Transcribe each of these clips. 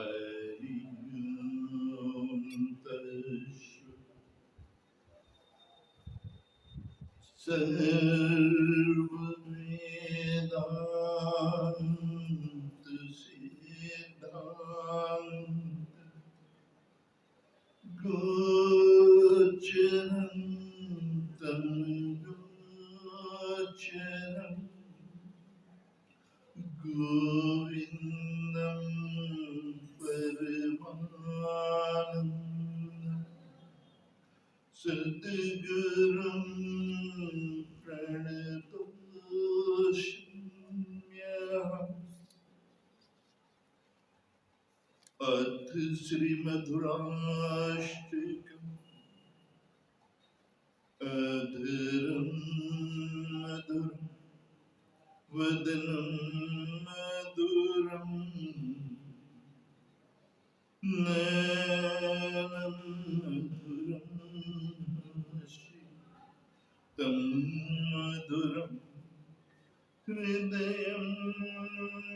हरि तस्मै सर्ववेदान्त सिद्धान्त गोचरं तं गोचरं गोविन्दं परमानन्दं सद्गुरुं प्रणतोऽस्म्यहम् अथ श्रीमधुराष्टकम् अधरं मधुरं वदनं मधुरं नयनं मधुरं तं मधुरं हृदयं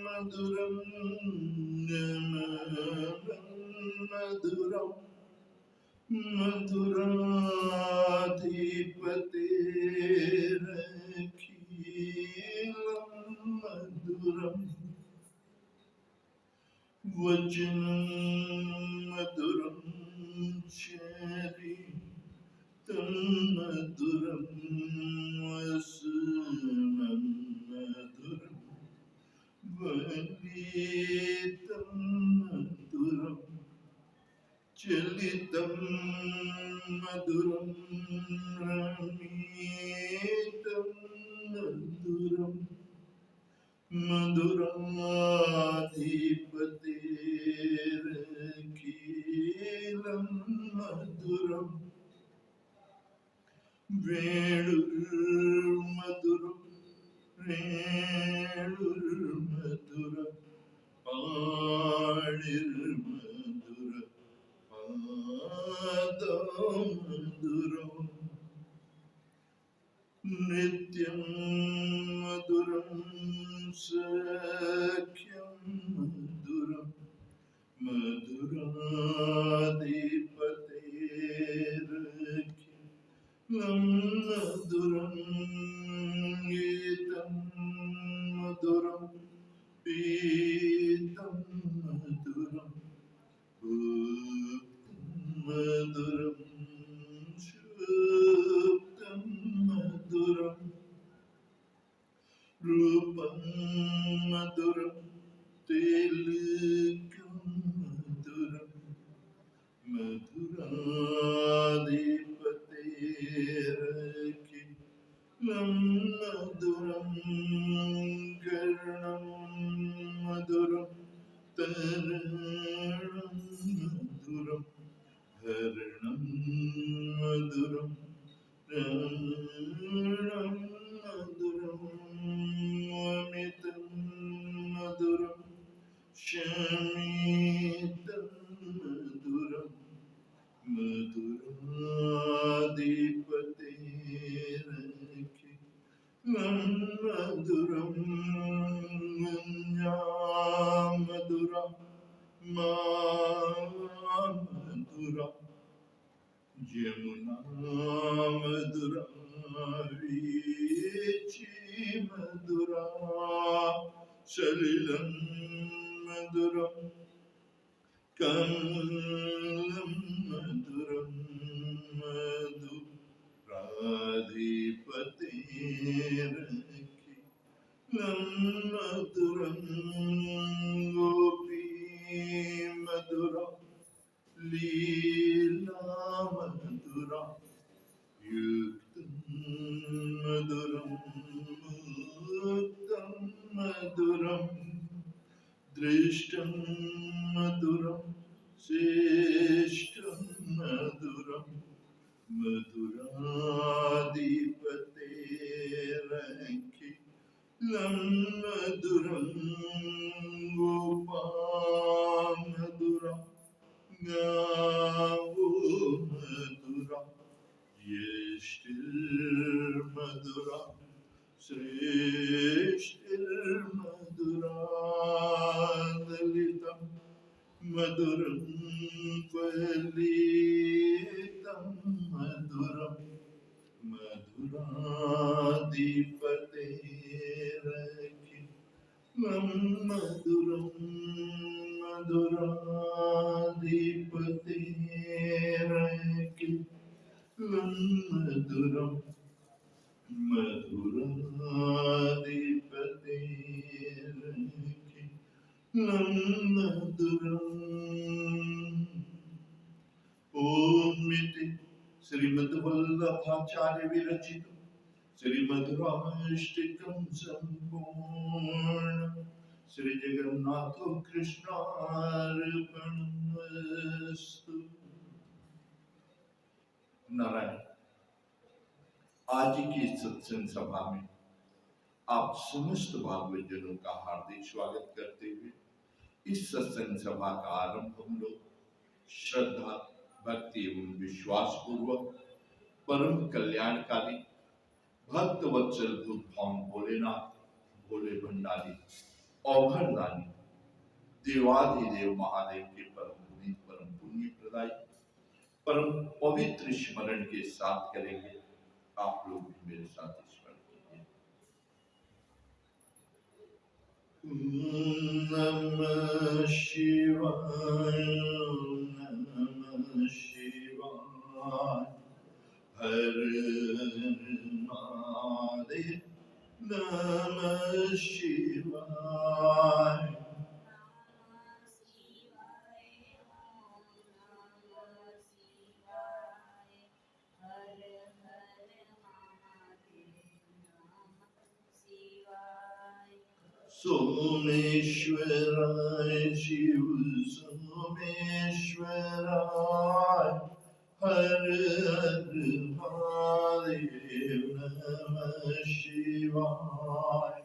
मधुरं गमनं मधुरम् मधुराधिपतेरखिलं मधुरं वचनं मधुरं चरितं मधुरं वसनं मधुरं वलितं मधुरम् चलितं मधुरं रमितं मधुरं मधुराधिपतेरखिलं मधुरं वेणुर्मधुरं रेणुर्मधुरं पाणिर्मधुरं मधुरं नित्यं मधुरं सख्यं मधुरं मधुराधिपतेरखिलं मधुरं गीतं मधुरं पीतं मधुरं मधुरं शुद्धं मधुरं रूपं मधुरं तिलकं मधुरं मधुराधिपतेरखिलं मधुरं कर्णं मधुरं तरणं मधुरं हरणं मधुरं रमणं मधुरं अमितं मधुरं शमितं मधुरं मधुराधिपतेरखिलं मधुरं मधुरं मधुरा यमुना मधुरा वीची मधुरा सलिलं मधुरं कमलं मधुरं मधुराधिपतेरखिलं मधुरं गोपी मधुरा लीला मधुरा युक्तं मधुरं मुक्तं मधुरं दृष्टं मधुरं श्रेष्ठं मधुरं मधुराधिपतेरखिलं मधुरं गोपा मधुरा गावो मधुरा यष्टिर्मधुरा श्रेष्ठिर्मधुरा दलितं मधुरं फलितं मधुरं मधुराधिपतेरखिलं मधुरं मधुराधिपतेरखिलं मधुरं मधुराधिपतेरखिलं मधुरम्। ओम इति श्रीमद्वल्लभाचार्य विरचित श्रीमधुराष्टकं संपूर्ण श्री जगन्नाथ कृष्णार्पणमस्तु। नारायण, आज की इस सत्संग सभा में आप समस्त भागवत जनों का हार्दिक स्वागत करते हुए इस सत्संग सभा का आरंभ हम लोग श्रद्धा, भक्ति एवं विश्वास पूर्वक परम कल्याणकारी भक्त वत्सल भूत भाव भोलेनाथ, भोले भंडारी औघरदानी देवाधिदेव महादेव के परम पुनीत परम पुण्य प्रदायी परम पवित्र स्मरण के साथ करेंगे। आप लोग भी मेरे साथ स्मरण कीजिए। नमः शिवाय, नमः शिवाय, हर महादेव, नमः शिवाय। सोमेश्वराय शिव सोमेश्वराय, हर हर महादेव, नमः शिवाय।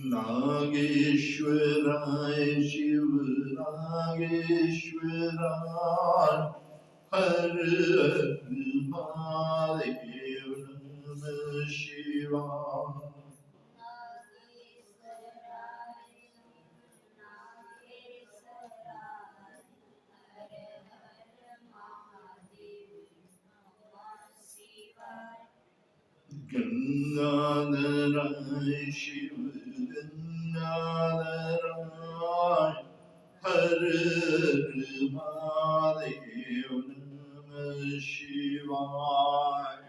नागेश्वराय शिव नागेश्वराय, हर हर महादेव, नमः शिवाय। गंगाधराय शिव गंगाधराय, हर हर महादेव, नमः शिवाय।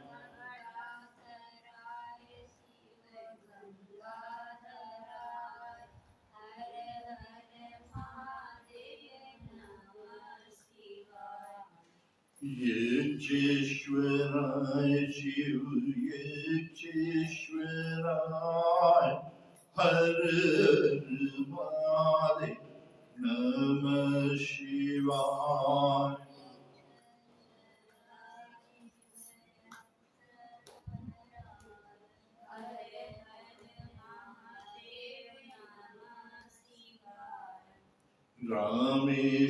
यज्ञेश्वराय शिव यज्ञेश्वराय, हर हर महादेव, नमः शिवाय।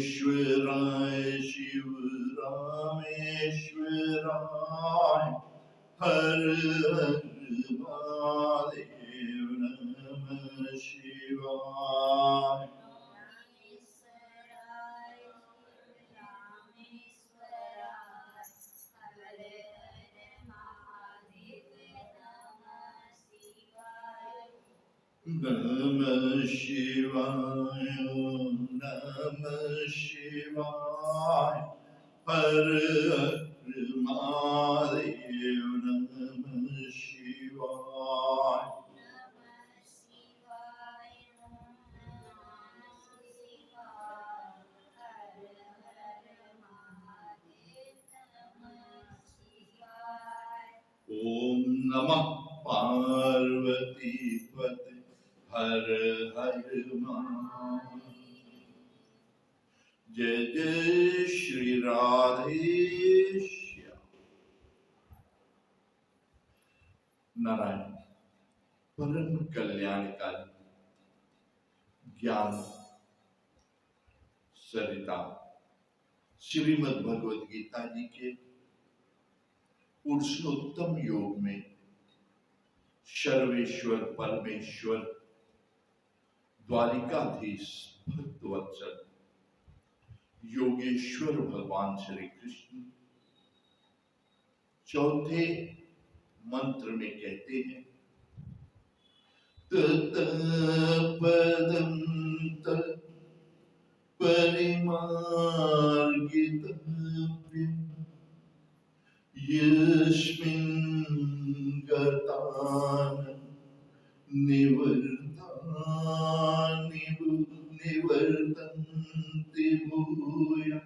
रामेश्वराय शिव रामेश्वराय, हर हर महादेव, नमः शिवाय। नमः शिवाय नमः शिवाय, हर हर महादेव, नमः शिवाय। ओम नमः पार्वती पते हर हर महादेव। जय जय श्री राधेश्याम। नारायण, परम कल्याणकारी ज्ञान सरिता श्रीमद् भगवद गीता जी के पुरुषोत्तम योग में सर्वेश्वर परमेश्वर द्वारिकाधीश भक्तवत्सल योगेश्वर भगवान श्री कृष्ण चौथे मंत्र में कहते हैं, ततः पदं परिमार्गितव्यं यस्मिन् गतान् निवर्तन्ते भूयः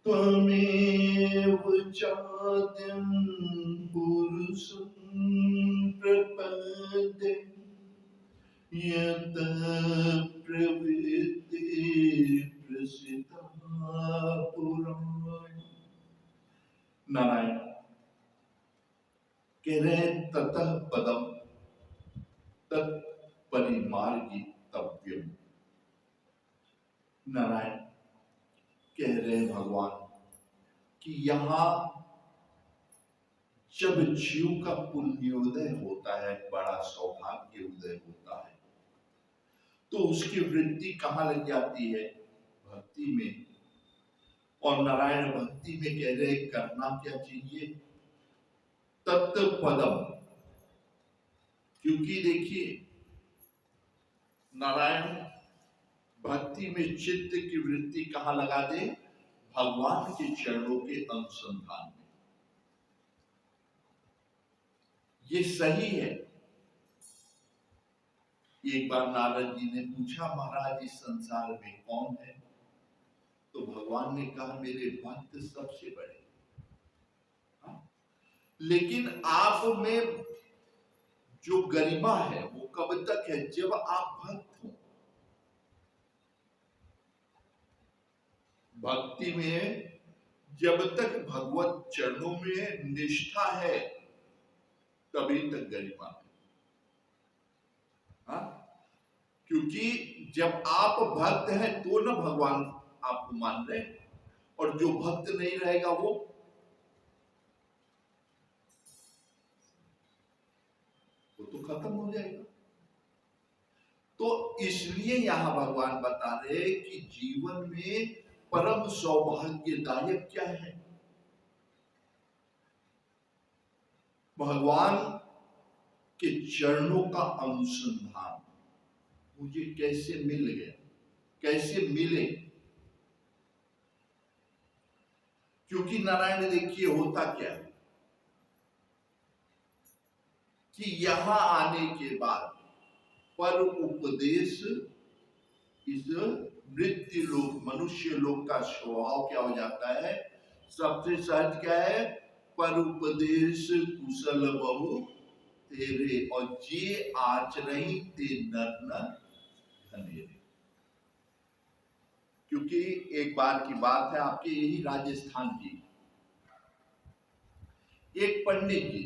त्वमेव चाद्यं पुरुषं प्रपद्ये यतः प्रवृत्ति प्रसिद्धा पुराण। नारायण कह रहे हैं, ततः पदम तत्परिमार्गितव्यम। नारायण कह रहे हैं भगवान कि यहाँ जब जीव का पुण्योदय होता है, बड़ा सौभाग्य उदय होता है, तो उसकी वृत्ति कहाँ लग जाती है? भक्ति में। और नारायण भक्ति में कह रहे हैं करना क्या चाहिए? तत्पदम। क्योंकि देखिए नारायण भक्ति में चित्त की वृत्ति कहाँ लगा दे? भगवान के चरणों के अनुसंधान में। ये सही है। एक बार नारद जी ने पूछा, महाराज इस संसार में कौन है? तो भगवान ने कहा, मेरे भक्त सबसे बड़े। लेकिन आप में जो गरिमा है वो कब तक है? जब आप भक्त हो। भक्ति में जब तक भगवत चरणों में निष्ठा है तभी तक गरिमा है। हाँ? क्योंकि जब आप भक्त हैं तो ना भगवान आपको मान रहे, और जो भक्त नहीं रहेगा वो तो खत्म हो जाएगा। तो इसलिए यहां भगवान बता रहे कि जीवन में परम सौभाग्यदायक क्या है? भगवान के चरणों का अनुसंधान। मुझे कैसे मिल गया, कैसे मिले? क्योंकि नारायण देखिए होता क्या है कि यहां आने के बाद पर उपदेश, इस मृत्यु लोक मनुष्य लोक का स्वभाव क्या हो जाता है? सबसे सहज क्या है? पर उपदेश कुशल बहु तेरे, और जे आचरही ते नर न धनेरे। क्योंकि एक बार की बात है, आपके यही राजस्थान की एक पंडित जी,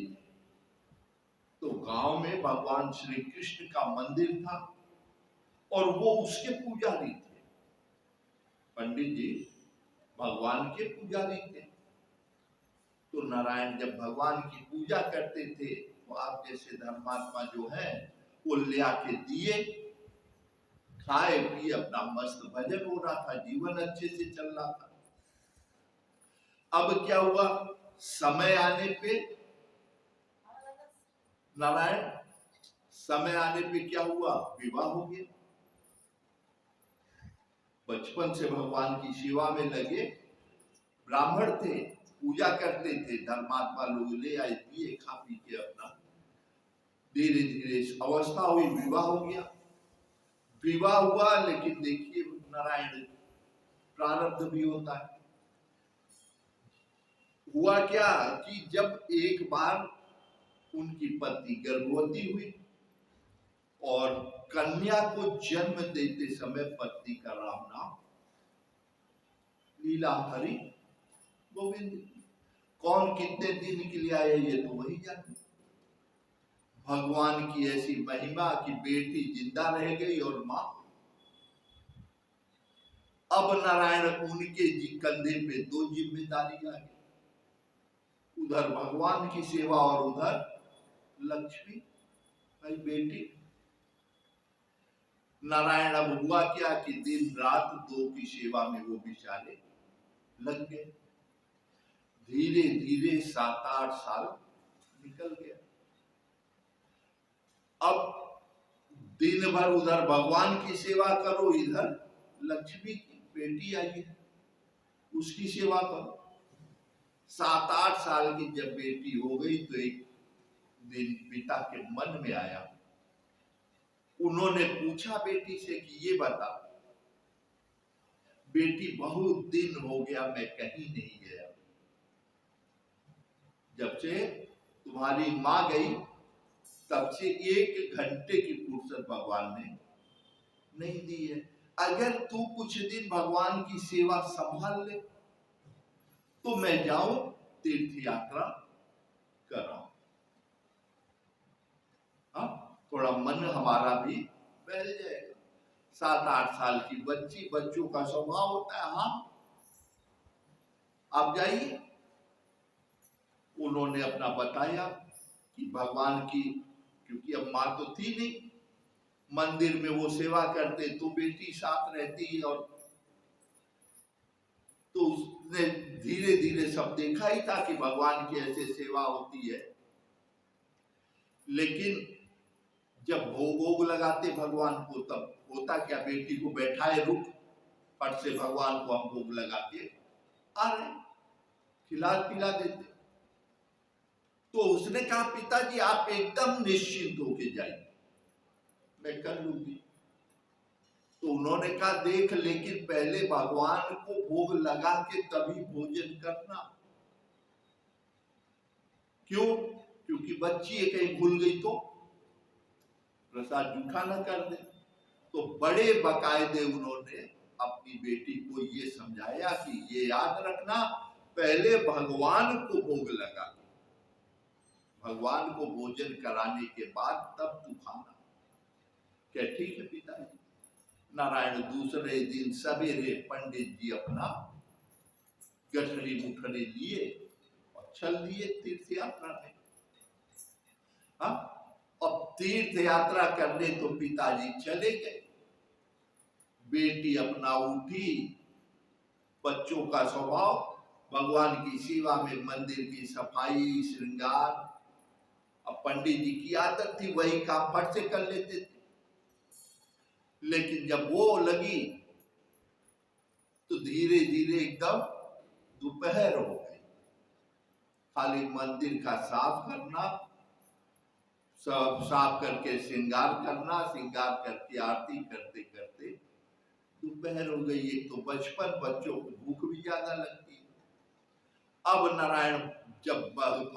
तो गांव में भगवान श्री कृष्ण का मंदिर था और वो उसके पुजारी थे। पंडित जी भगवान के पुजारी थे। तो नारायण जब भगवान की पूजा करते थे तो आप जैसे धर्मात्मा जो है वो ले आके दिए, खाए पिए, अपना मस्त भजन हो रहा था, जीवन अच्छे से चल रहा था। अब क्या हुआ? समय आने पे नारायण, समय आने पे क्या हुआ? विवाह हो गया। बचपन से भगवान की सेवा में लगे ब्राह्मण थे, पूजा करते थे, धर्मात्मा लोग ले आए, पिए, खा पी के अपना धीरे धीरे अवस्था हुई, विवाह हो गया। विवाह हुआ, लेकिन देखिए नारायण प्रारब्ध भी होता है। हुआ क्या कि जब एक बार उनकी पत्नी गर्भवती हुई और कन्या को जन्म देते समय पत्नी का राम नाम लीला हरि गोविंद। कौन कितने दिन के लिए आए ये तो वही जाने। भगवान की ऐसी महिमा कि बेटी जिंदा रह गई और मां। अब नारायण उनके जी कंधे पे दो जिम्मेदारी आ गई, उधर भगवान की सेवा और उधर लक्ष्मी भाई बेटी। नारायण अब हुआ क्या कि दिन रात दो की सेवा में वो बेचारे लग गए। धीरे धीरे 7-8 साल निकल गया। अब दिन भर उधर भगवान की सेवा करो, इधर लक्ष्मी की बेटी आई है उसकी सेवा करो। 7-8 साल की जब बेटी हो गई तो एक दिन पिता के मन में आया, उन्होंने पूछा बेटी से कि ये बता बेटी, बहुत दिन हो गया मैं कहीं नहीं गया, जब से तुम्हारी मां गई तब से 1 घंटे की फुर्सत भगवान ने नहीं दी है। अगर तू कुछ दिन भगवान की सेवा संभाल ले तो मैं जाऊं तीर्थ यात्रा कराऊं, हाँ थोड़ा मन हमारा भी बहल जाएगा। 7-8 साल की बच्ची, बच्चों का स्वभाव होता है, हाँ आप जाइए। उन्होंने अपना बताया कि भगवान की, क्योंकि अब मां तो थी नहीं, मंदिर में वो सेवा करते तो बेटी साथ रहती, और तो उसने धीरे धीरे सब देखा ही था कि भगवान की ऐसे सेवा होती है। लेकिन जब भोग लगाते भगवान को तब होता क्या, बेटी को बैठाए, रुक, फट से भगवान को हम भोग लगा के आ रहे, खिला पिला देते। तो उसने कहा पिताजी आप एकदम निश्चिंत होके जाइए, मैं कर लूंगी। तो उन्होंने कहा देख, लेकिन पहले भगवान को भोग लगा के तभी भोजन करना। क्यों? क्योंकि बच्ची ये कहीं भूल गई तो प्रसाद जूठा न कर दे। तो बड़े बाकायदे उन्होंने अपनी बेटी को ये समझाया कि ये याद रखना, पहले भगवान को भोग लगा, भगवान को भोजन कराने के बाद तब तू खाना। क्या ठीक है पिताजी। नारायण दूसरे दिन सवेरे पंडित जी अपना गठरी मुठरी लिए और चल दिए तीर्थ यात्रा में। हाँ, अब तीर्थ यात्रा करने तो पिताजी चले गए, बेटी अपना उठी, बच्चों का स्वभाव भगवान की सेवा में मंदिर की सफाई श्रृंगार, अब पंडित जी की आदत थी वही काम फट से कर लेते थे। लेकिन जब वो लगी तो धीरे धीरे एकदम दोपहर हो गई। खाली मंदिर का साफ करना, सब साफ करके श्रृंगार करना, श्रृंगार करके आरती करते करते दोपहर हो गई। एक तो बचपन, बच्चों को भूख भी ज्यादा लगती है। अब नारायण जब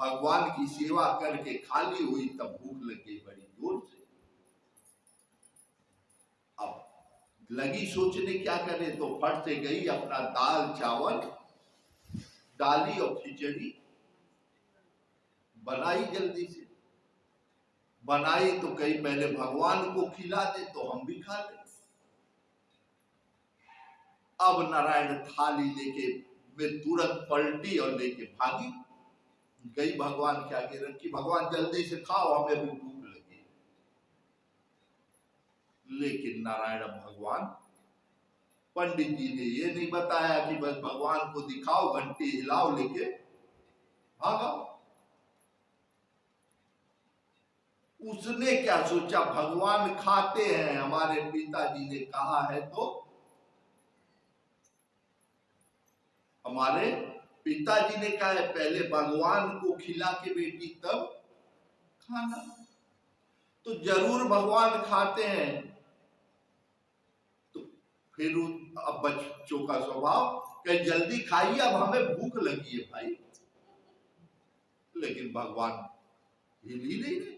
भगवान की सेवा करके खाली हुई तब भूख लगी बड़ी जोर से। अब लगी सोचने क्या करे, तो फट से गई अपना दाल चावल डाली और खिचड़ी बनाई, जल्दी से बनाई तो कहीं पहले भगवान को खिला दे तो हम भी खा ले। अब नारायण थाली लेके वे तुरंत पलटी और लेके भागी गई, भगवान के आगे रखी, भगवान जल्दी से खाओ हमें भी भूख लगी। लेकिन नारायण भगवान, पंडित जी ने ये नहीं बताया कि बस भगवान को दिखाओ, घंटी हिलाओ, लेके भागाओ। उसने क्या सोचा, भगवान खाते हैं, हमारे पिताजी ने कहा है तो हमारे पिताजी ने कहा है पहले भगवान को खिला के बेटी तब खाना, तो जरूर भगवान खाते हैं। तो फिर अब बच्चों का स्वभाव कहीं जल्दी खाइए, अब हमें भूख लगी है भाई। लेकिन भगवान हिल ही नहीं रहे,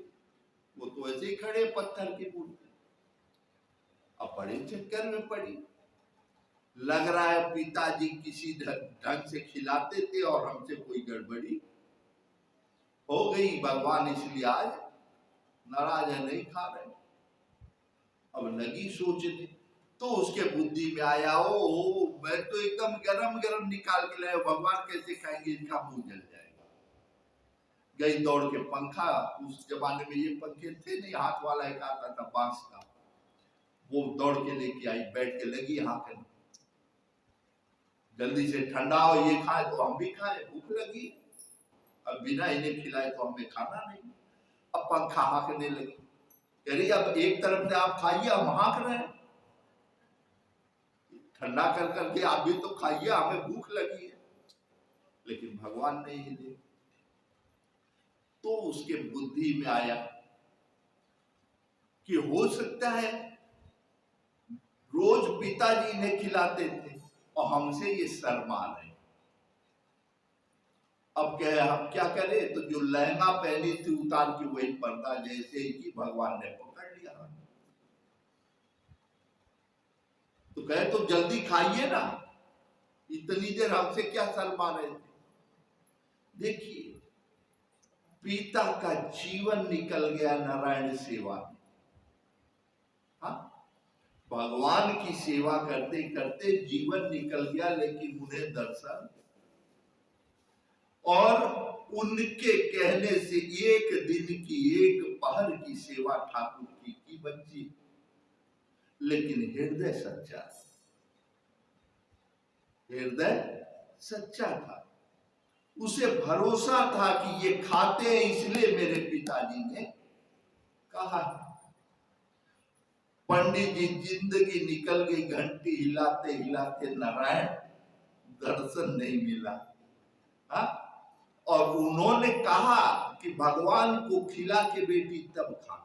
वो तो ऐसे ही खड़े पत्थर की मूर्ति। अब बड़े चक्कर में पड़ी, लग रहा है पिताजी किसी ढंग से खिलाते थे और हमसे कोई गड़बड़ी हो गई, भगवान इसलिए आज नाराज है, नहीं खा रहे। अब लगी सोचने, तो उसके बुद्धि में आया, ओ मैं तो एकदम गरम गरम निकाल के लाया, भगवान कैसे खाएंगे, इनका मुंह जल जाएगा। गई दौड़ के पंखा, उस जमाने में ये पंखे थे नहीं, हाथ वाला एक आता था बांस का, वो दौड़ के लेके आई, बैठ के लगी हाँकने, जल्दी से ठंडा हो, ये खाए तो हम भी खाए, भूख लगी, अब बिना इन्हें खिलाए तो हमें खाना नहीं। अब पंखा हाँकने लगी, कह रही अब एक तरफ से आप खाइए, हम हाँक रहे हैं, ठंडा कर करके आप भी तो खाइए, हमें भूख लगी है। लेकिन भगवान नहीं हिले। तो उसके बुद्धि में आया कि हो सकता है रोज पिताजी इन्हें खिलाते थे और हमसे ये शर्मा रहे, अब क्या करे, तो जो लहंगा पहनी थी उतार के वही पर्दा जैसे ही भगवान ने पकड़ लिया। तो कहे तो जल्दी खाइए ना, इतनी देर हमसे क्या शर्मा रहे थे। देखिए पिता का जीवन निकल गया नारायण सेवा में। हाँ, भगवान की सेवा करते करते जीवन निकल गया, लेकिन उन्हें दर्शन और उनके कहने से एक दिन की एक पहर की सेवा ठाकुर की बच्ची, लेकिन हृदय सच्चा, हृदय सच्चा था। उसे भरोसा था कि ये खाते हैं इसलिए मेरे पिताजी ने कहा। पंडित जी जिंदगी निकल गई, घंटी हिलाते हिलाते, नारायण दर्शन नहीं मिला। हा? और उन्होंने कहा कि भगवान को खिला के बेटी तब खा,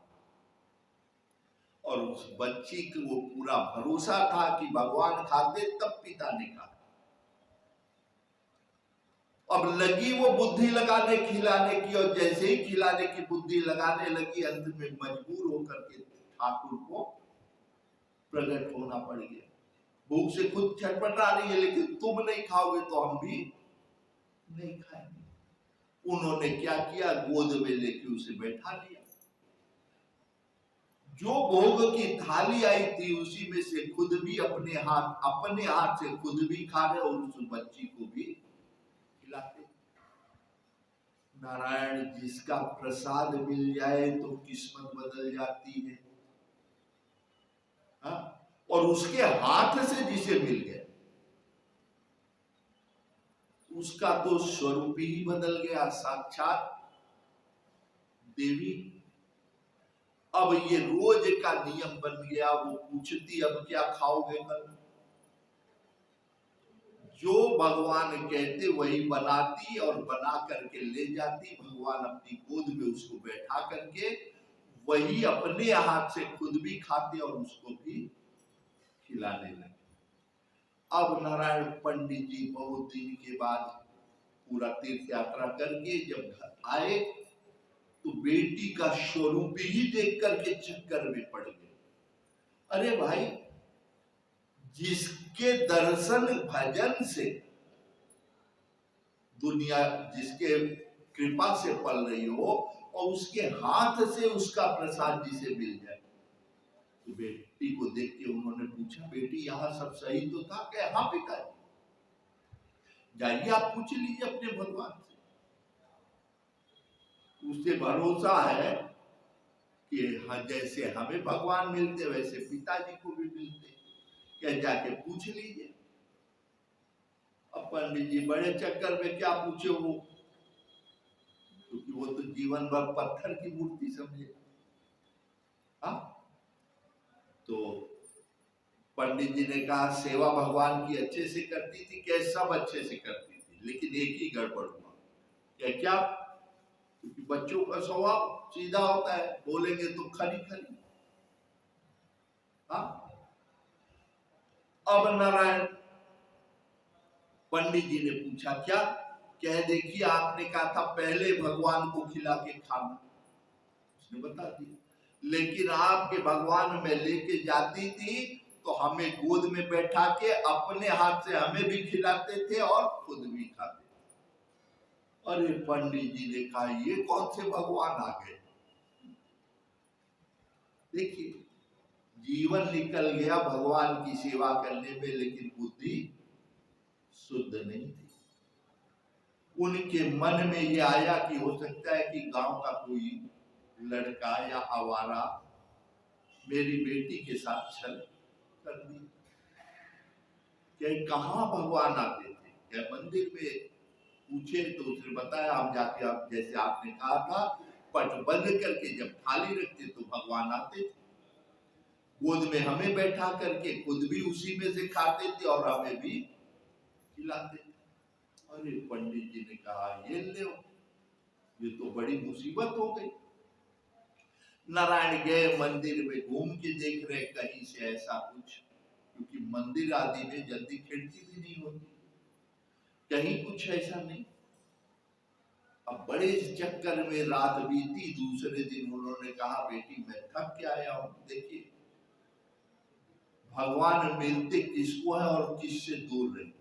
और उस बच्ची को वो पूरा भरोसा था कि भगवान खाते तब पिता ने कहा। अब लगी वो बुद्धि लगाने खिलाने की, और जैसे ही खिलाने की बुद्धि लगाने लगी, अंत में मजबूर होकर के ठाकुर को प्रकट होना पड़ गया। भूख से खुद छटपटा रही है, लेकिन तुम नहीं खाओगे तो हम भी नहीं खाएंगे। उन्होंने क्या किया, गोद में लेके उसे बैठा लिया। जो भोग की थाली आई थी उसी में से खुद भी अपने हाथ से खुद भी खा रहे और उस बच्ची को भी खिलाते। नारायण जिसका प्रसाद मिल जाए तो किस्मत बदल जाती है। हा? और उसके हाथ से जिसे मिल गया उसका तो स्वरूप ही बदल गया, साक्षात देवी। अब ये रोज का नियम बन गया, वो पूछती अब क्या खाओगे कल, जो भगवान कहते वही बनाती और बना करके ले जाती। भगवान अपनी गोद में उसको बैठा करके वही अपने हाथ से खुद भी खाते और उसको भी खिलाने लगे। अब नारायण पंडित जी बहुत दिन के बाद पूरा तीर्थ यात्रा करके जब घर आए तो बेटी का स्वरूप ही देख करके चक्कर में पड़ गए। अरे भाई, जिसके दर्शन भजन से दुनिया, जिसके कृपा से पल रही हो और उसके हाथ से उसका प्रसाद जिसे मिल जाए, तो बेटी को देख के उन्होंने पूछा, बेटी यहाँ सब सही तो था? क्या? हाँ पिताजी। जाइए आप पूछ लीजिए अपने भगवान से, उससे भरोसा है कि हाँ, जैसे हमें भगवान मिलते वैसे पिताजी को भी मिलते, क्या जाके पूछ लीजिए। अब पंडित जी बड़े चक्कर में, क्या पूछे वो, क्योंकि वो तो जीवन भर पत्थर की मूर्ति समझे। हाँ, तो पंडित जी ने कहा सेवा भगवान की अच्छे से करती थी क्या? सब अच्छे से करती थी, लेकिन एक ही गड़बड़ हुआ। क्या? क्योंकि बच्चों का स्वभाव सीधा होता है, बोलेंगे तो खरी खरी। हाँ, अब नारायण पंडित जी ने पूछा क्या? कह देखिए आपने कहा था पहले भगवान को खिला के खाना, उसने बता दिया, लेकिन आपके भगवान में लेके जाती थी तो हमें गोद में बैठा के अपने हाथ से हमें भी खिलाते थे और खुद भी खाते। अरे पंडित जी ने कहा ये कौन से भगवान आ गए? देखिए जीवन निकल गया भगवान की सेवा करने में, लेकिन बुद्धि शुद्ध नहीं थी। उनके मन में ये आया कि हो सकता है कि गांव का कोई लड़का या आवारा मेरी बेटी के साथ छल कर दिया। क्या कहाँ भगवान आते थे? क्या मंदिर में पूछे तो उसने बताया हम जाके, आप जैसे आपने कहा था, पट बंद करके जब थाली रखते तो भगवान आते थे, गोद में हमें बैठा करके खुद भी उसी में से खाते थे और हमें भी खिलाते थे। अरे पंडित जी ने कहा ये ले, ये तो बड़ी मुसीबत हो गई। नारायण गए मंदिर में, घूम के देख रहे कहीं से ऐसा कुछ, क्योंकि मंदिर आदि में जल्दी खिड़की भी नहीं होती, कहीं कुछ ऐसा नहीं। अब बड़े चक्कर में रात बीती, दूसरे दिन उन्होंने कहा बेटी मैं थक के आया हूं, देखिए भगवान मिलते किसको है और किससे दूर रहते।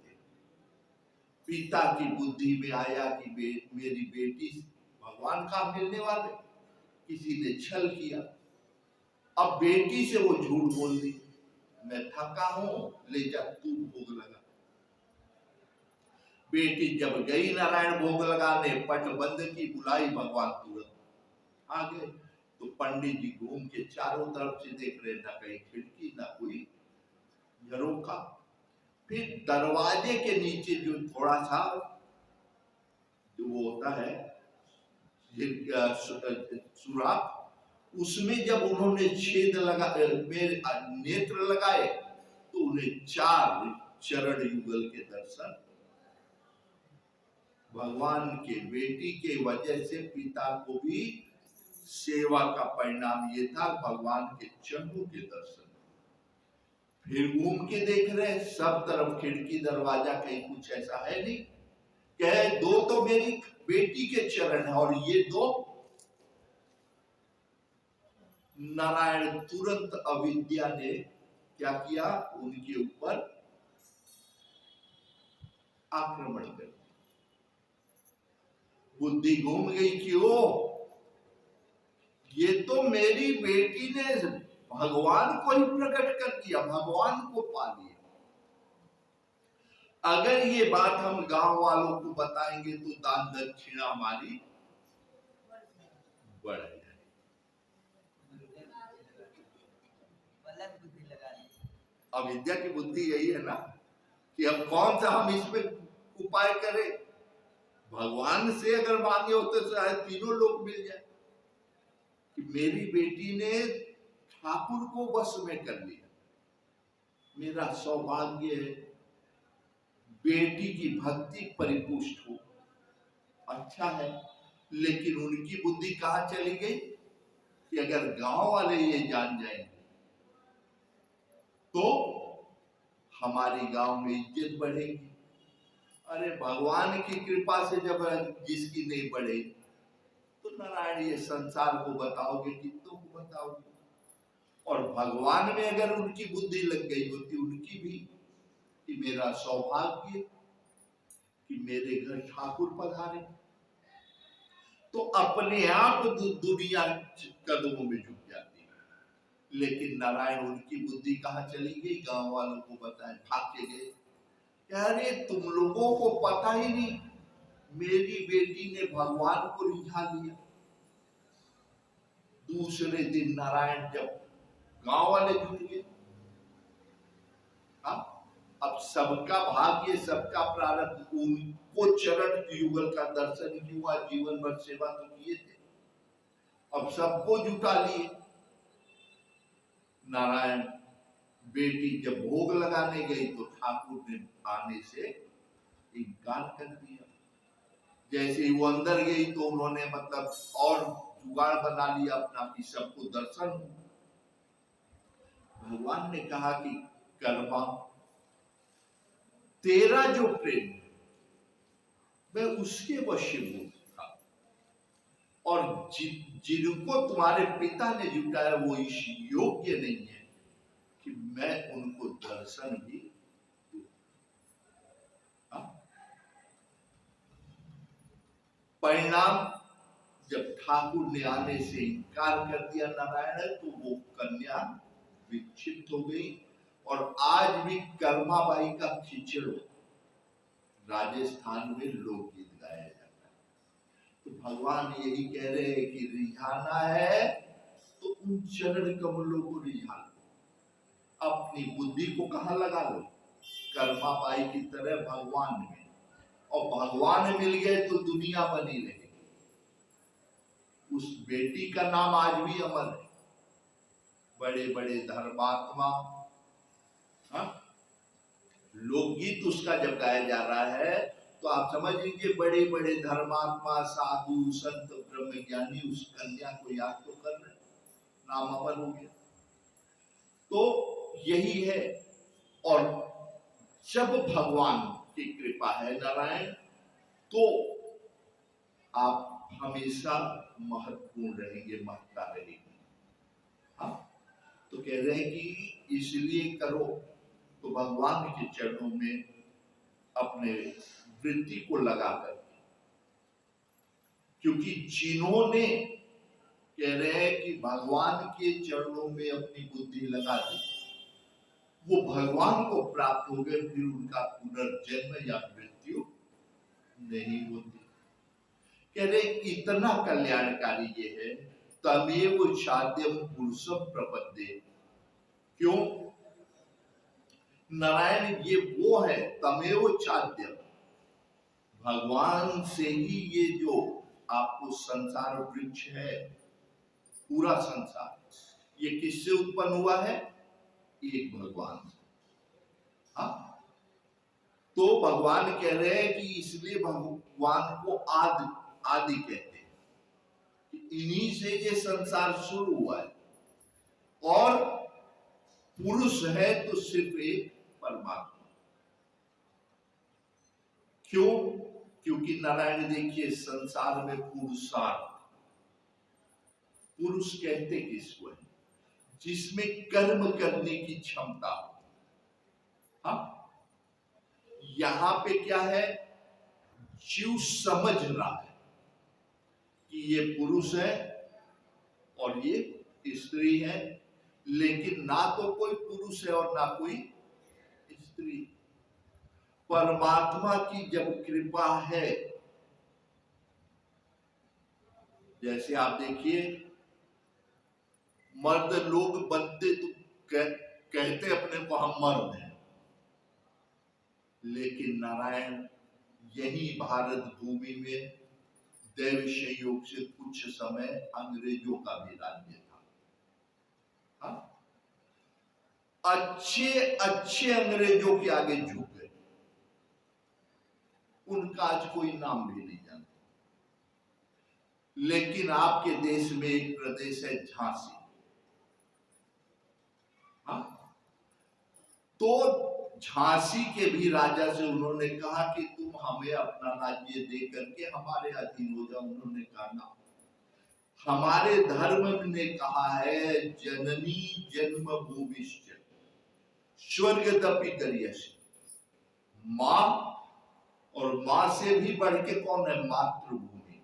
पिता की बुद्धि में आया कि मेरी बेटी भगवान का मिलने वाले, किसी ने छल किया। अब बेटी से वो झूठ बोल दी, मैं थका हूं ले जा तू भोग लगा। बेटी जब गई नारायण भोग लगाने, पट बंद की, बुलाई, भगवान तुरंत आ गए। तो पंडित जी घूम के चारों तरफ से देख रहे, ना कहीं खिड़की ना कोई झरोखा। फिर दरवाजे के नीचे जो थोड़ा सा जो वो होता है सुराख, उसमें जब उन्होंने छेद लगा मेरे नेत्र लगाए तो उन्हें 4 चरण युगल के दर्शन। भगवान के बेटी के वजह से पिता को भी सेवा का परिणाम ये था, भगवान के चरणों के दर्शन। फिर घूम के देख रहे सब तरफ खिड़की दरवाजा, कहीं कुछ ऐसा है नहीं। कहे 2 तो मेरी बेटी के चरण है और ये 2। नारायण तुरंत अविद्या ने क्या किया, उनके ऊपर आक्रमण कर दिया। बुद्धि घूम गई कि ओ ये तो मेरी बेटी ने भगवान को ही प्रकट कर दिया, भगवान को पा लिया। अगर ये बात हम गांव वालों को बताएंगे तो दान दक्षिणा हमारी बढ़ जाएगी। अविद्या की बुद्धि यही है ना कि अब कौन सा हम इसमें उपाय करें। भगवान से अगर मांगे होते तो शायद तीनों लोग मिल जाए कि मेरी बेटी ने ठाकुर को वश में कर लिया, मेरा सौभाग्य है, बेटी की भक्ति परिपुष्ट हो, अच्छा है। लेकिन उनकी बुद्धि कहां चली गई कि अगर गांव वाले ये जान जाएंगे तो हमारी गांव में इज्जत बढ़ेगी। अरे भगवान की कृपा से जब जिसकी नहीं बढ़े तो नारायण ये संसार को बताओगे, कितनों को बताओगे। और भगवान में अगर उनकी बुद्धि लग गई होती उनकी भी कि मेरा सौभाग्य कि मेरे घर ठाकुर पधारे, तो अपने आप दुनिया कदमों में झुक जाती है। लेकिन नारायण उनकी बुद्धि कहाँ चली गई, गांव वालों को बताए, भाग के गए। अरे तुम लोगों को पता ही नहीं, मेरी बेटी ने भगवान को रिझा लिया। दूसरे दिन नारायण जब गांव वाले जुट गए, अब सबका भाग्य, सबका प्रारब्ध, उनको चरण युगल का दर्शन ही हुआ, जीवन भर सेवा तो किए थे, अब सबको जुटा लिए। नारायण बेटी जब भोग लगाने गई तो ठाकुर ने आने से इनकार कर दिया। जैसे ही वो अंदर गई तो उन्होंने मतलब और जुगाड़ बना लिया अपना कि सबको दर्शन हो। भगवान ने कहा कि कर्मा, तेरा जो प्रेम मैं उसके वशीभूत था, और जिनको तुम्हारे पिता ने जुटाया वो इस योग्य नहीं है कि मैं उनको दर्शन भी दूं। परिणाम जब ठाकुर ने आने से इनकार कर दिया नारायण, तो वो कन्या विक्षिप्त हो गई और आज भी कर्माबाई का खिचड़ राजस्थान में लोकगीत गाया जाता है। तो भगवान यही कह रहे हैं कि रिझाना है तो उन चरण कमलों को रिझा लो, अपनी बुद्धि को कहां लगा लो, कर्माबाई की तरह भगवान में, और भगवान मिल गए तो दुनिया बनी रहेगी। उस बेटी का नाम आज भी अमर है। बड़े बड़े धर्मात्मा, लोकगीत उसका जब गाया जा रहा है तो आप समझ लीजिए बड़े बड़े धर्मात्मा, साधु, संत, ब्रह्मज्ञानी उस कन्या को याद तो कर रहे, नाम अमर हो गया। तो यही है। और जब भगवान की कृपा है नारायण, तो आप हमेशा महत्वपूर्ण रहेंगे, महत्ता रहेगी। हाँ, तो कह रहे हैं कि इसलिए करो तो भगवान के चरणों में अपने वृत्ति को लगाकर, क्योंकि जिन्होंने कह रहे हैं कि भगवान के चरणों में अपनी बुद्धि लगा दी, वो भगवान को प्राप्त हो गए, फिर उनका पुनर्जन्म या मृत्यु नहीं होती। कह रहे इतना कल्याणकारी ये है, तमेव साध्यम पुरुषम प्रपद्ये। क्यों नारायण, ये वो है तमेव साध्यम, भगवान से ही ये जो आपको संसार वृक्ष है, पूरा संसार, ये किससे उत्पन्न हुआ है? एक भगवान से। हाँ, तो भगवान कह रहे हैं कि इसलिए भगवान को आदि आदि कहते हैं, इन्हीं से ये संसार शुरू हुआ है, और पुरुष है तो सिर्फ एक परमात्मा। क्यों? क्योंकि नारायण देखिए, संसार में पुरुषार्थ, पुरुष कहते किसको है? जिसमें कर्म करने की क्षमता हो। हाँ, यहां पे क्या है? जीव समझ रहा है कि ये पुरुष है और ये स्त्री है, लेकिन ना तो कोई पुरुष है और ना कोई स्त्री। परमात्मा की जब कृपा है, जैसे आप देखिए मर्द लोग बनते तो कहते अपने को हम मर्द हैं, लेकिन नारायण यही भारत भूमि में दैव संयोग से कुछ समय अंग्रेजों का भी राज्य था। हाँ? अच्छे अच्छे अंग्रेजों के आगे झुक गए, उनका आज कोई नाम भी नहीं जानता। लेकिन आपके देश में एक प्रदेश है झांसी। हाँ? तो झांसी के भी राजा से उन्होंने कहा कि तुम हमें अपना राज्य दे करके हमारे अधीन हो जाओ। उन्होंने कहा ना, हमारे धर्म ने कहा है जननी जन्म भूमिश्च स्वर्गदपि करियसि। मां, और मां से भी बढ़ के कौन है? मातृभूमि।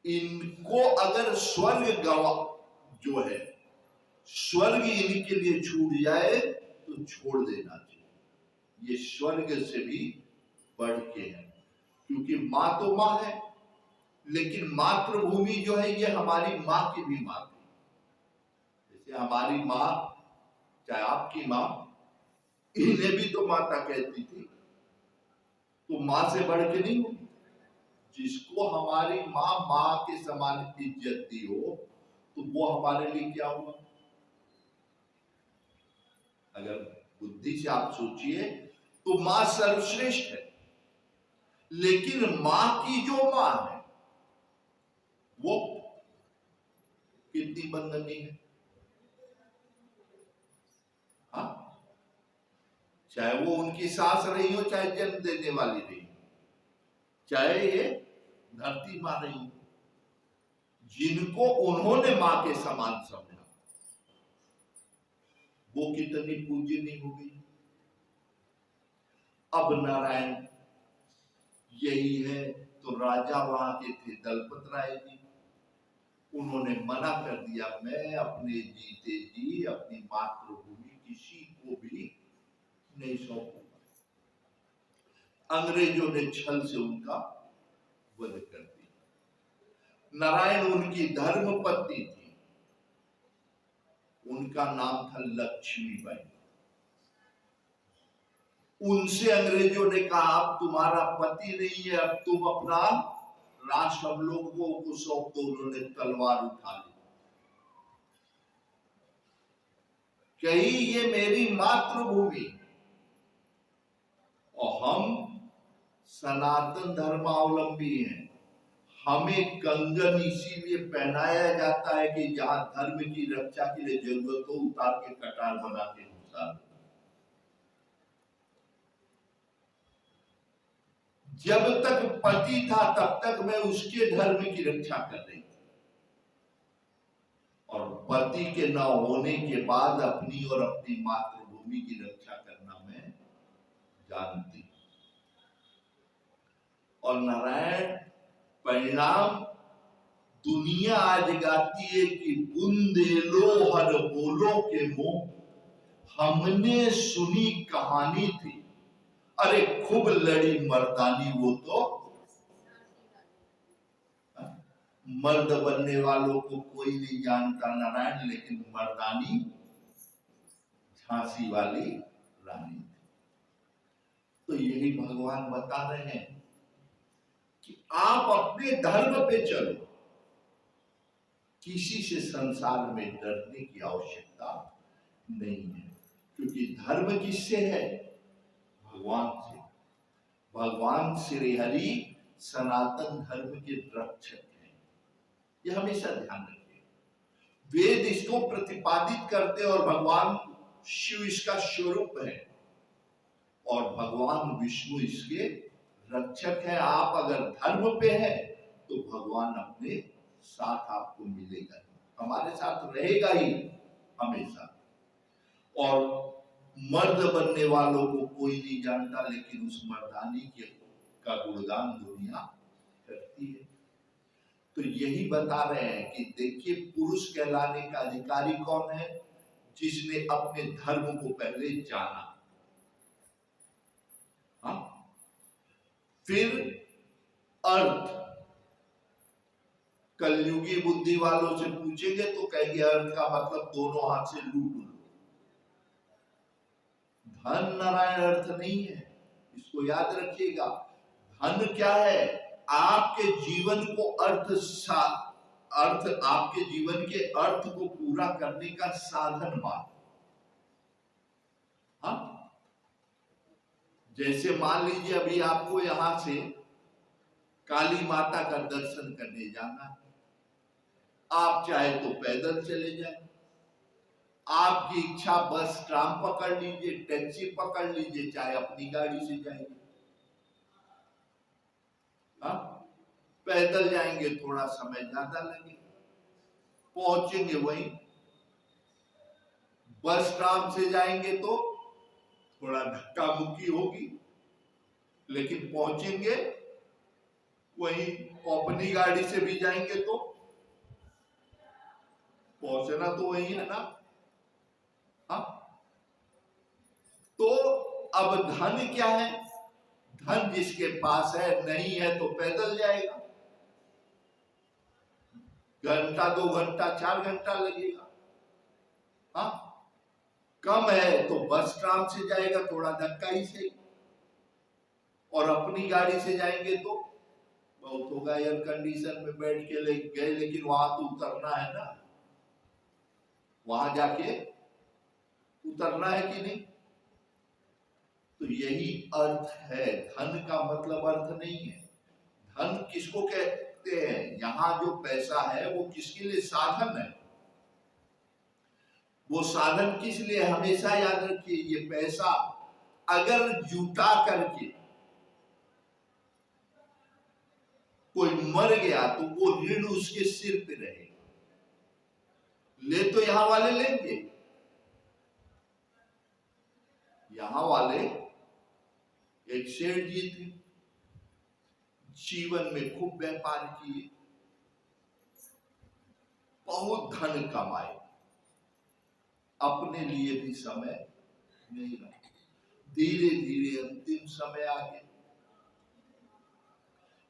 इनको अगर स्वर्ग गवा जो है, स्वर्ग इनके लिए छूट जाए तो छोड़ देना चाहिए। ये स्वर्ग से भी बढ़ के है, क्योंकि मां तो मां है, लेकिन मातृभूमि जो है ये हमारी मां की भी मां थी। जैसे हमारी मां, चाहे आपकी मां, इन्हें भी तो माता कहती थी, तो मां से बढ़ के नहीं होगी। जिसको हमारी मां मां के समान इज्जत दी हो, तो वो हमारे लिए क्या हुआ? अगर बुद्धि से आप सोचिए तो मां सर्वश्रेष्ठ है, लेकिन मां की जो मां है वो कितनी बंधनी है। हाँ? चाहे वो उनकी सास रही हो, चाहे जन्म देने वाली रही हो, चाहे ये धरती मां रही हो, जिनको उन्होंने मां के समान समझा, वो कितनी पूज्यनीय हो गई। अब नारायण यही है, तो राजा वहां के थे दलपत राय जी। उन्होंने मना कर दिया, मैं अपने जीते जी अपनी मातृभूमि किसी को भी नहीं सौंपूंगा। अंग्रेजों ने छल से उनका वध कर दिया। नारायण उनकी धर्म पत्नी थी, उनका नाम था लक्ष्मीबाई। उनसे अंग्रेजों ने कहा, अब तुम्हारा पति नहीं है, अब तुम अपना राष्ट्र हम लोगों को सौंप दो। उन्होंने तलवार उठा ली, कही ये मेरी मातृभूमि और हम सनातन धर्मावलंबी हैं। हमें कंगन इसीलिए पहनाया जाता है कि जहां धर्म की रक्षा के लिए जरूरत हो उतार के कटार बना के घुसा। जब तक पति था तब तक मैं उसके धर्म की रक्षा कर रही थी, और पति के न होने के बाद अपनी और अपनी मातृभूमि की रक्षा करना मैं जानती। और नारायण परिणाम दुनिया आज गाती है कि बुंदेलो हर बोलो के मुंह, हमने सुनी कहानी थी, अरे खूब लड़ी मर्दानी वो तो। मर्द बनने वालों को कोई नहीं जानता नारायण, लेकिन मर्दानी झांसी वाली रानी थी। तो यही भगवान बता रहे हैं कि आप अपने धर्म पे चलो, किसी से संसार में डरने की आवश्यकता नहीं है, क्योंकि धर्म किससे है? भगवान से। भगवान श्री हरि सनातन धर्म के रक्षक हैं, यह हमेशा ध्यान रखिए। वेद इसको प्रतिपादित करते और भगवान शिव इसका स्वरूप है और भगवान विष्णु इसके रक्षक है। आप अगर धर्म पे हैं तो भगवान अपने साथ आपको मिलेगा, हमारे साथ रहेगा ही हमेशा। और मर्द बनने वालों को कोई नहीं जानता, लेकिन उस मर्दानी के का गुणगान दुनिया करती है। तो यही बता रहे हैं कि देखिए, पुरुष कहलाने का अधिकारी कौन है? जिसने अपने धर्म को पहले जाना। हाँ? फिर अर्थ, कलयुगी बुद्धि वालों से पूछेंगे तो कहेंगे अर्थ का मतलब दोनों हाथ से लूट लो। धन नारायण अर्थ नहीं है, इसको याद रखिएगा। धन क्या है? आपके जीवन को अर्थ आपके जीवन के अर्थ को पूरा करने का साधन मान। हाँ, जैसे मान लीजिए अभी आपको यहां से काली माता का दर्शन करने जाना है, आप चाहे तो पैदल चले जाए, आपकी इच्छा बस ट्राम पकड़ लीजिए, टैक्सी पकड़ लीजिए, चाहे अपनी गाड़ी से जाएंगे। हाँ, पैदल जाएंगे थोड़ा समय ज्यादा लगेगा, पहुंचेंगे वहीं। बस ट्राम से जाएंगे तो थोड़ा धक्का मुक्की होगी, लेकिन पहुंचेंगे वहीं। अपनी गाड़ी से भी जाएंगे तो पहुंचना तो वही है ना। हाँ, तो अब धन क्या है? धन जिसके पास है, नहीं है तो पैदल जाएगा, घंटा 2 घंटा 4 घंटा लगेगा। हाँ, कम है तो बस ट्राम से जाएगा, थोड़ा धक्का ही सही। और अपनी गाड़ी से जाएंगे तो बहुत होगा, एयर कंडीशन में बैठ के ले गए, लेकिन वहां तो उतरना है ना, वहां जाके उतरना है कि नहीं। तो यही अर्थ है। धन का मतलब अर्थ नहीं है। धन किसको कहते हैं? यहां जो पैसा है वो किसके लिए? साधन है। वो साधन किस लिए? हमेशा याद रखिए, ये पैसा अगर जुटा करके कोई मर गया तो वो ऋण उसके सिर पे रहेगा। ले तो यहां वाले लेंगे, यहां वाले एक सेठ जी थे, जीवन में खूब व्यापार किए, बहुत धन कमाए, अपने लिए भी समय नहीं रहा। धीरे धीरे अंतिम समय आ गया।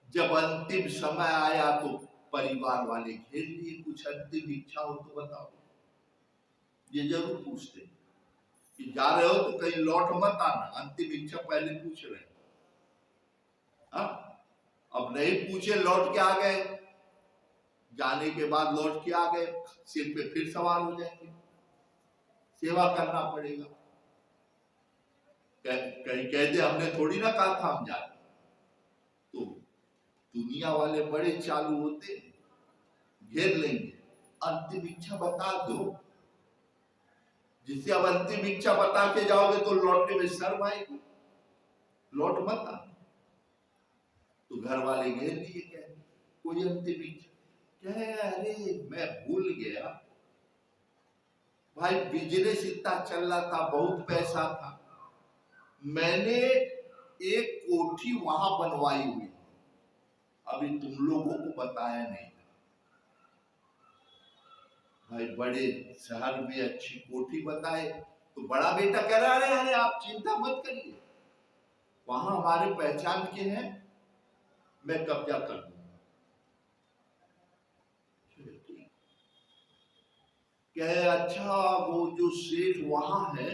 जब अंतिम समय आया तो परिवार वाले घेर लिए, कुछ अंतिम इच्छा हो तो बताओ। ये जरूर पूछते कि जा रहे हो तो कहीं लौट मत आना, अंतिम इच्छा पहले पूछ रहे। अब नहीं पूछे, लौट के आ गए, जाने के बाद लौट के आ गए, सिर पे फिर सवार हो जाएंगे, सेवा करना पड़ेगा। कहीं कह दे हमने थोड़ी ना कहा था हम जाए। तो दुनिया वाले बड़े चालू होते, घेर लेंगे, अंतिम इच्छा बता दो। जिससे अब अंतिम इच्छा बता के जाओगे तो लौटने में शर्म आएगी, लौट मत आ। तो घर वाले घेर लिए, कह कोई अंतिम इच्छा, कहे अरे मैं भूल गया भाई, बिजनेस इतना चल रहा था, बहुत पैसा था, मैंने एक कोठी वहां बनवाई हुई, अभी तुम लोगों को बताया नहीं। भाई बड़े शहर में अच्छी कोठी बताए तो बड़ा बेटा कह रहा है अरे आप चिंता मत करिए, वहां हमारे पहचान के हैं, मैं कब्जा कर दूंगा। कहे अच्छा वो जो सेठ वहां है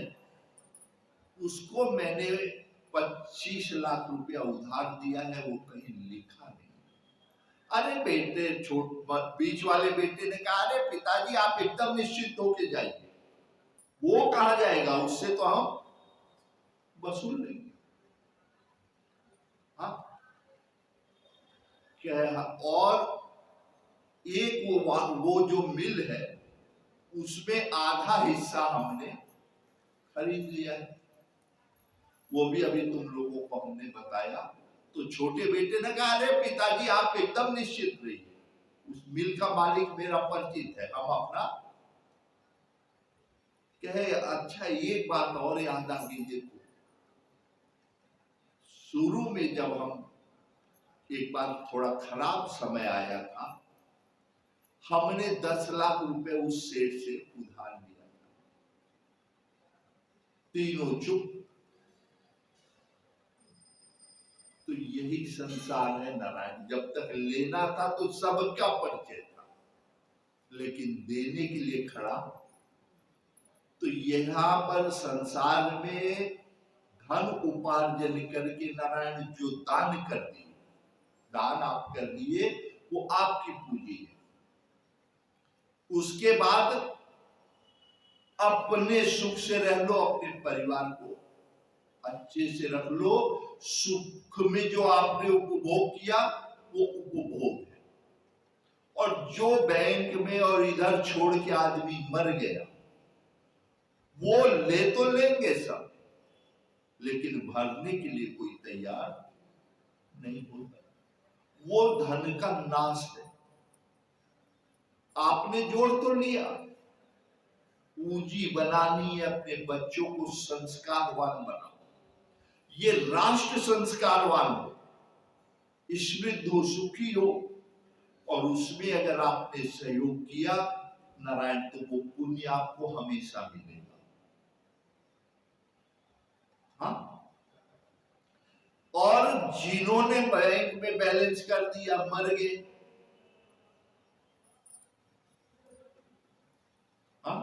उसको मैंने 25 लाख रुपया उधार दिया है, वो कहीं लिखा नहीं। अरे बेटे, बीच वाले बेटे ने कहा अरे पिताजी आप एकदम निश्चित होके जाइए, वो कहा जाएगा, उससे तो हम वसूल लेंगे। हाँ क्या, और एक वो जो मिल है उसमें आधा हिस्सा हमने खरीद लिया है, वो भी अभी तुम लोगों को हमने बताया। तो छोटे बेटे ने कहा अरे पिताजी आप एकदम निश्चित रहिए, उस मिल का मालिक मेरा परिचित है, हम अपना। कहे अच्छा एक बात और याद आ गई, देखो शुरू में जब हम एक बार थोड़ा खराब समय आया था, हमने 10 लाख रुपए उस सेठ से उधार लिया था, तीनों चुप। तो यही संसार है नारायण, जब तक लेना था तो सबका परिचय था, लेकिन देने के लिए खड़ा। तो यहाँ पर संसार में धन उपार्जन करके नारायण जो दान कर दिए, दान आप कर दिए, वो आपकी पूंजी है। उसके बाद अपने सुख से रह लो, अपने परिवार को अच्छे से रख लो, सुख में जो आपने उपभोग किया वो उपभोग है। और जो बैंक में और इधर छोड़ के आदमी मर गया वो ले तो लेंगे सब, लेकिन भरने के लिए कोई तैयार नहीं होता, वो धन का नाश है। आपने जोड़ तो लिया, पूंजी बनानी है, अपने बच्चों को संस्कारवान बनाओ, ये राष्ट्र संस्कारवान हो, समृद्ध हो, सुखी हो, और उसमें अगर आपने सहयोग किया नारायण तो वो पुण्य आपको हमेशा मिलेगा। हाँ, और जिन्होंने बैंक में बैलेंस कर दिया मर गए, हाँ,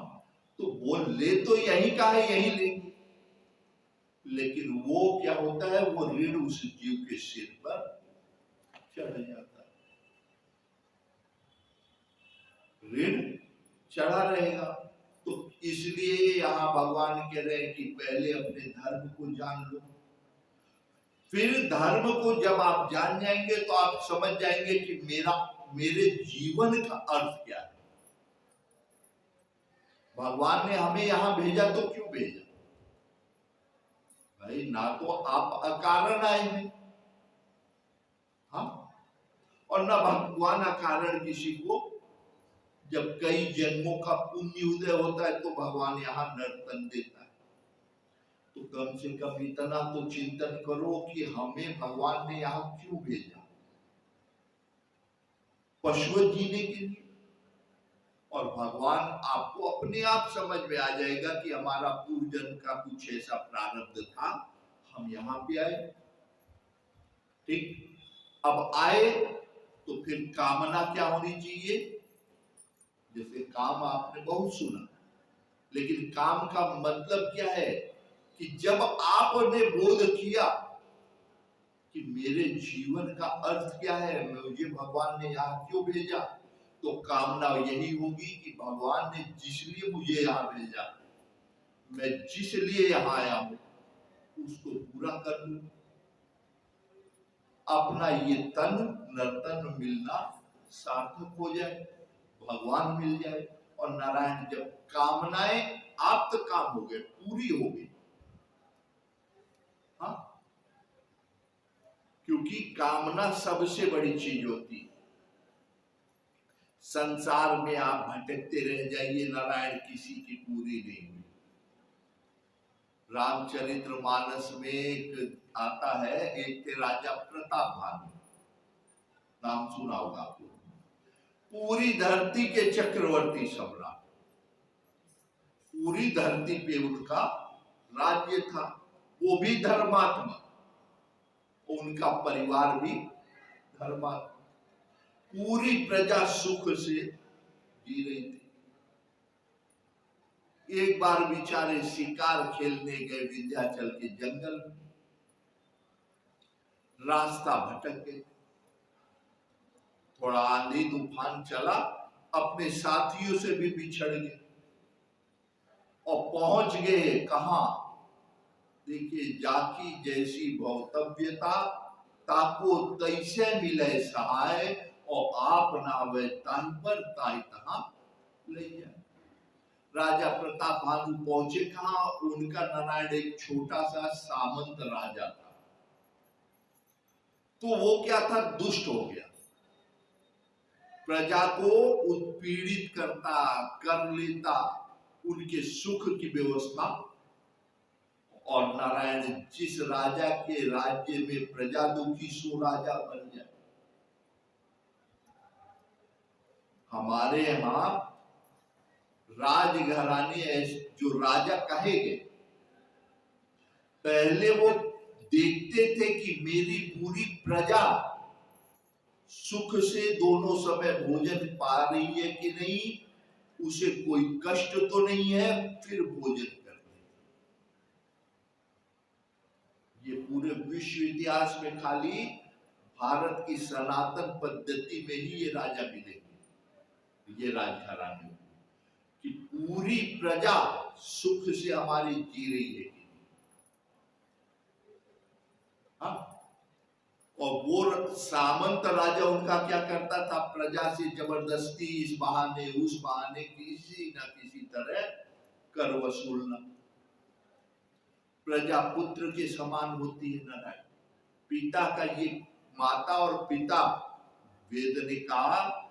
तो वो ले तो यही का है, यही लेंगे, लेकिन वो क्या होता है, वो ऋण उस जीव के सिर पर चढ़ जाता है, ऋण चढ़ा रहेगा। तो इसलिए यहां भगवान कह रहे हैं कि पहले अपने धर्म को जान लो, फिर धर्म को जब आप जान जाएंगे तो आप समझ जाएंगे कि मेरे जीवन का अर्थ क्या है। भगवान ने हमें यहां भेजा तो क्यों भेजा भाई, ना तो आप अकारण आए हैं, हाँ, और ना भगवान अकारण किसी को, जब कई जन्मों का पुण्य उदय होता है तो भगवान यहाँ नर्तन देता है। तो कम से कम इतना तो चिंतन करो कि हमें भगवान ने यहाँ क्यों भेजा, पशु जीने के लिए, और भगवान आपको अपने आप समझ में आ जाएगा कि हमारा पूर्वजन्म का कुछ ऐसा प्रारब्ध था, हम यहाँ पे आए। ठीक, अब आए तो फिर कामना क्या होनी चाहिए? जैसे काम आपने बहुत सुना, लेकिन काम का मतलब क्या है कि जब आपने बोध किया कि मेरे जीवन का अर्थ क्या है, मुझे भगवान ने यहाँ क्यों भेजा, तो कामना यही होगी कि भगवान ने जिस लिए मुझे यहाँ भेजा, मैं जिस लिए यहाँ आया हूं उसको पूरा कर लूं। अपना ये तन नर्तन मिलना सार्थक हो जाए, भगवान मिल जाए। और नारायण जब कामनाएं आप तो काम हो गए, पूरी हो गई। हाँ, क्योंकि कामना सबसे बड़ी चीज होती है। संसार में आप भटकते रह जाइए, नारायण किसी की पूरी नहीं हुई। रामचरित्र मानस में एक आता है, एक थे राजा प्रताप भानु, नाम सुना होगा आपको। पूरी धरती के चक्रवर्ती सम्राट, पूरी धरती पे उनका राज्य था, वो भी धर्मात्मा, उनका परिवार भी धर्मात्मा, पूरी प्रजा सुख से जी रही थी। एक बार बेचारे शिकार खेलने गए विंध्याचल के जंगल में, रास्ता भटक गए, थोड़ा आंधी तूफान चला, अपने साथियों से भी बिछड़ गए और पहुंच गए कहां? देखिए, जाकी जैसी भौतव्यता ताको तैसे मिले सहाय, और आप ना वे ताहि पर ताहि तहां ले जाए। राजा प्रताप भानु पहुंचे कहां? उनका नारायण एक छोटा सा सामंत राजा था, तो वो क्या था, दुष्ट हो गया, प्रजा को उत्पीड़ित करता, कर लेता, उनके सुख की व्यवस्था। और नारायण जिस राजा के राज्य में प्रजा दुखी, सो राजा बन जाए। हमारे यहां राजघराने जो राजा कहे गए, पहले वो देखते थे कि मेरी पूरी प्रजा सुख से दोनों समय भोजन पा रही है कि नहीं, उसे कोई कष्ट तो नहीं है, फिर भोजन करते। ये पूरे विश्व इतिहास में खाली भारत की सनातन पद्धति में ही ये राजा मिलेंगे, ये राजघराने, कि पूरी प्रजा सुख से हमारी जी रही है। हाँ? और वो सामंत राजा उनका क्या करता था, प्रजा से जबरदस्ती इस बहाने उस बहाने किसी न किसी तरह कर वसूलना। प्रजा पुत्र के समान होती है नारायण, पिता का ये माता और पिता, वेद ने कहा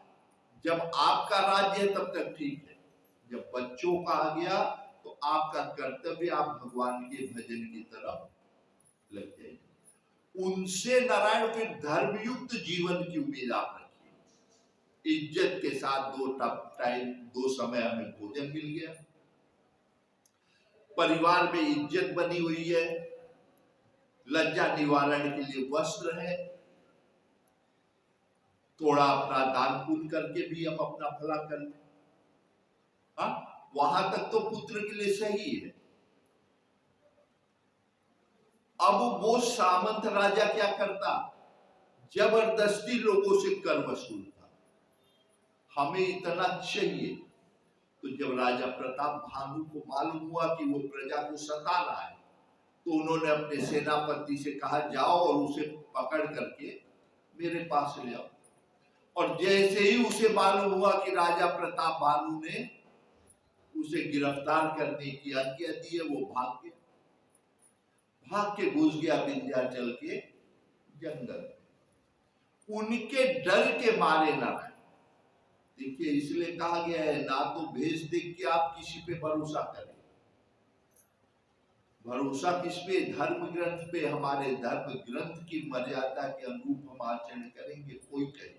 जब आपका राज्य है तब तक ठीक है, जब बच्चों का आ गया तो आपका कर्तव्य, आप भगवान के भजन की तरफ लग जाइए। उनसे नारायण फिर धर्मयुक्त जीवन की उम्मीद आप रखिए। इज्जत के साथ दो समय हमें भोजन मिल गया, परिवार में इज्जत बनी हुई है, लज्जा निवारण के लिए वस्त्र है, थोड़ा अपना दान पुण्य करके भी हम अपना भला कर लें। हाँ, वहां तक तो पुत्र के लिए सही है। अब वो सामंत राजा क्या करता, जबरदस्ती लोगों से कर वसूलता, हमें इतना चाहिए। तो जब राजा प्रताप भानु को मालूम हुआ कि वो प्रजा को सता रहा है, तो उन्होंने अपने सेनापति से कहा, जाओ और उसे पकड़ करके मेरे पास ले आओ। और जैसे ही उसे मालूम हुआ कि राजा प्रताप भानु ने उसे गिरफ्तार करने की आज्ञा दी है, वो भाग के घुस गया विंध्याचल के जंगल। उनके डर के मारे ना रहे। देखिए, इसलिए कहा गया है, ना तो भेष देख के आप किसी पे भरोसा करें। भरोसा किस पे? धर्म ग्रंथ पे। हमारे धर्म ग्रंथ की मर्यादा के अनुरूप हम आचरण करेंगे, कोई कहे।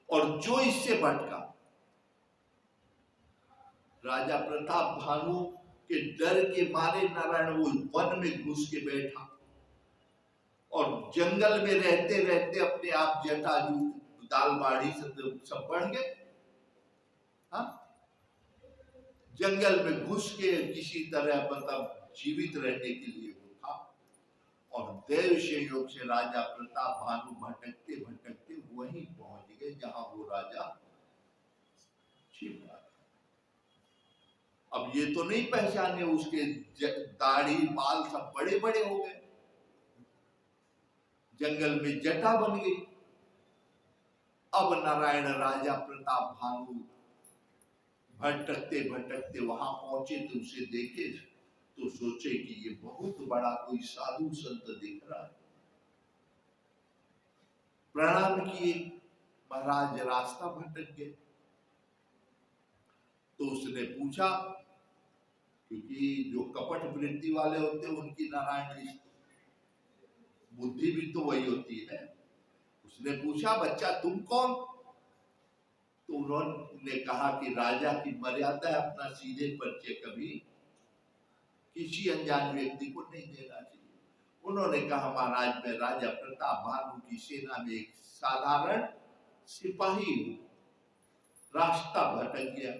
और जो इससे भटका, राजा प्रताप भानु के डर के मारे नारायण वो वन में घुस के बैठा और जंगल में रहते रहते अपने आप जटायु दाल बाड़ी सब बढ़ गए। हाँ, जंगल में घुस के किसी तरह मतलब जीवित रहने के लिए वो था और देव संयोग से राजा प्रताप भानु भटकते भटकते वहीं पहुंच गए जहां वो राजा छिप रहा। अब ये तो नहीं पहचाने, उसके दाढ़ी बाल सब बड़े बड़े हो गए, जंगल में जटा बन गई। अब नारायण राजा प्रताप भानु भटकते भटकते वहां पहुंचे तो उसे देखे तो सोचे कि ये बहुत बड़ा कोई साधु संत दिख रहा है। प्रणाम किए, महाराज रास्ता भटक गए। तो उसने पूछा, क्योंकि जो कपट वृत्ति वाले होते हैं उनकी नारायण बुद्धि भी तो वही होती है। उसने पूछा, बच्चा तुम कौन? तो उन्होंने कहा कि राजा की मर्यादा है अपना सीधे परिचय कभी किसी अनजान व्यक्ति को नहीं देना चाहिए। उन्होंने कहा, महाराज मैं राजा प्रताप भानु की सेना में एक साधारण सिपाही हूं, रास्ता भटक गया।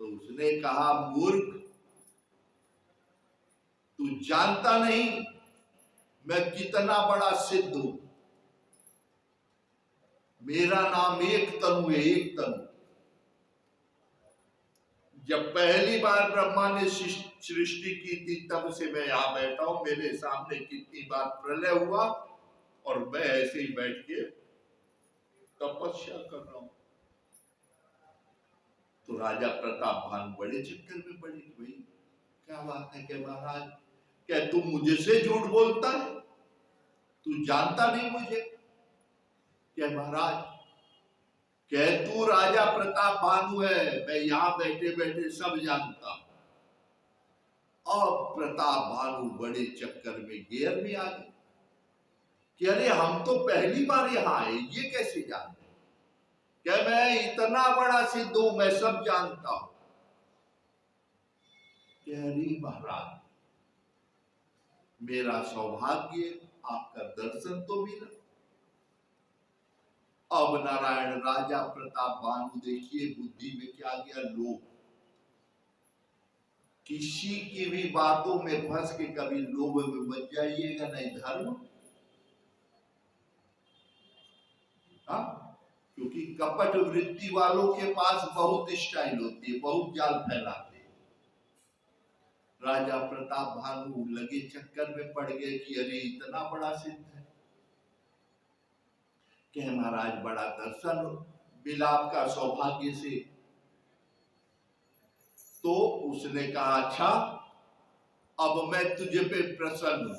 तो उसने कहा, मूर्ख तू जानता नहीं मैं कितना बड़ा सिद्ध हूं। मेरा नाम एक तनु है, एक तनु। जब पहली बार ब्रह्मा ने सृष्टि की थी तब से मैं यहां बैठा हूं। मेरे सामने कितनी बार प्रलय हुआ और मैं ऐसे ही बैठ के तपस्या कर रहा हूं। तो राजा प्रताप भानु बड़े चक्कर में पड़े कि भाई क्या बात है, क्या महाराज क्या तू मुझसे झूठ बोलता है? तू जानता नहीं मुझे? क्या महाराज क्या तू राजा प्रताप भानु है? मैं यहां बैठे बैठे सब जानता हूं। और प्रताप भानु बड़े चक्कर में गेर में आ गए कि अरे हम तो पहली बार यहां आए, ये कैसे जानते? क्या मैं इतना बड़ा सिद्ध हूं, मैं सब जानता हूं। अरे महाराज मेरा सौभाग्य आपका दर्शन तो मिला। अब नारायण राजा प्रताप भानु देखिए बुद्धि में क्या गया, लोभ। किसी की भी बातों में फंस के कभी लोभ में बच जाइएगा नहीं, धर्म। हाँ, क्योंकि कपट वृत्ति वालों के पास बहुत स्टाइल होती है, बहुत जाल फैलाते हैं। राजा प्रताप भानु लगे चक्कर में पड़ गए कि अरे इतना बड़ा सिद्ध है। कहे महाराज बड़ा दर्शन मिला आपका सौभाग्य से। तो उसने कहा, अच्छा अब मैं तुझे पे प्रसन्न हूं,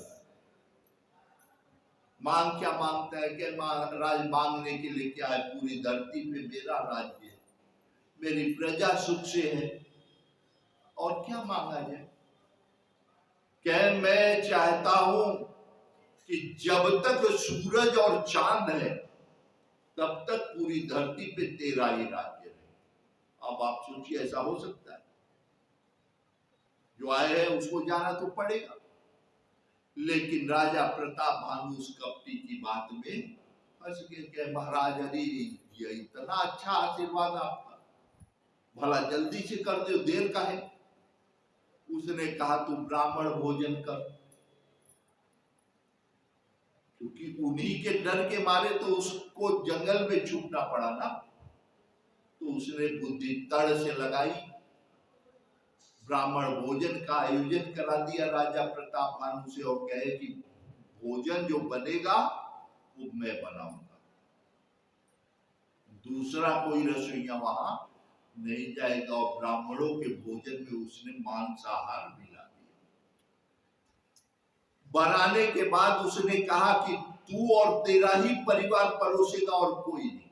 मांग। क्या मांगता है? क्या महाराज मांगने के लिए क्या है, पूरी धरती पे मेरा राज्य है, मेरी प्रजा सुख से है, और क्या मांगा जाए? क्या मैं चाहता हूं कि जब तक सूरज और चांद है तब तक पूरी धरती पे तेरा ही राज्य रहे। अब आप सोचिए ऐसा हो सकता है? जो आए हैं उसको जाना तो पड़ेगा। लेकिन राजा प्रताप भानु उस कपटी की बात में फंस गए। क्या महाराज अरे ये इतना अच्छा आशीर्वाद आपका, भला जल्दी से कर दो, देर का है। उसने कहा तू ब्राह्मण भोजन कर, क्योंकि उन्हीं के डर के मारे तो उसको जंगल में छुपना पड़ा ना। तो उसने बुद्धि तड़ से लगाई, ब्राह्मण भोजन का आयोजन करा दिया राजा प्रताप भानु से और कहे कि भोजन जो बनेगा वो मैं बनाऊंगा, दूसरा कोई रसोइया वहां नहीं जाएगा। और ब्राह्मणों के भोजन में उसने मांसाहार मिला दिया। बनाने के बाद उसने कहा कि तू और तेरा ही परिवार परोसेगा और कोई नहीं।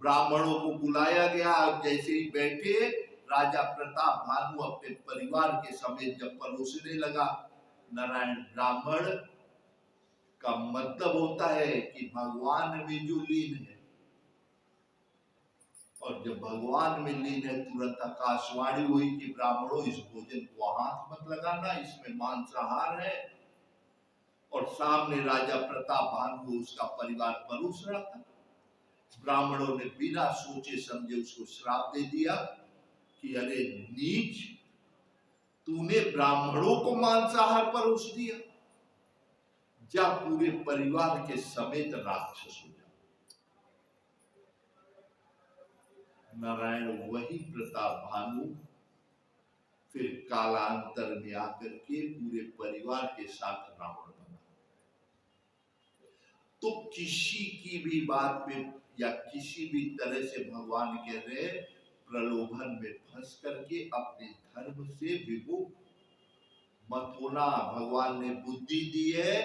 ब्राह्मणों को बुलाया गया, जैसे ही बैठे राजा प्रताप भानु अपने परिवार के समेत जब परोसने लगा। नारायण ब्राह्मण का मतलब होता है कि भगवान में जो लीन है, और जब भगवान में लीन है तुरंत आकाशवाणी हुई कि ब्राह्मणों इस भोजन को हाथ मत लगाना, इसमें मांसाहार है। और सामने राजा प्रताप भानु उसका परिवार परोस रहा था। ब्राह्मणों ने बिना सोचे समझे उसको श्राप दे दिया कि अरे नीच, तूने ब्राह्मणों को मांसाहार परोस दिया, जा पूरे परिवार के समेत राक्षस हो जा। नारायण वही प्रताप भानु फिर कालांतर में आकर के पूरे परिवार के साथ रावण बना। तो किसी की भी बात में या किसी भी तरह से भगवान कह रहे प्रलोभन में फंस करके अपने धर्म से विमुख मत होना। भगवान ने बुद्धि दी है,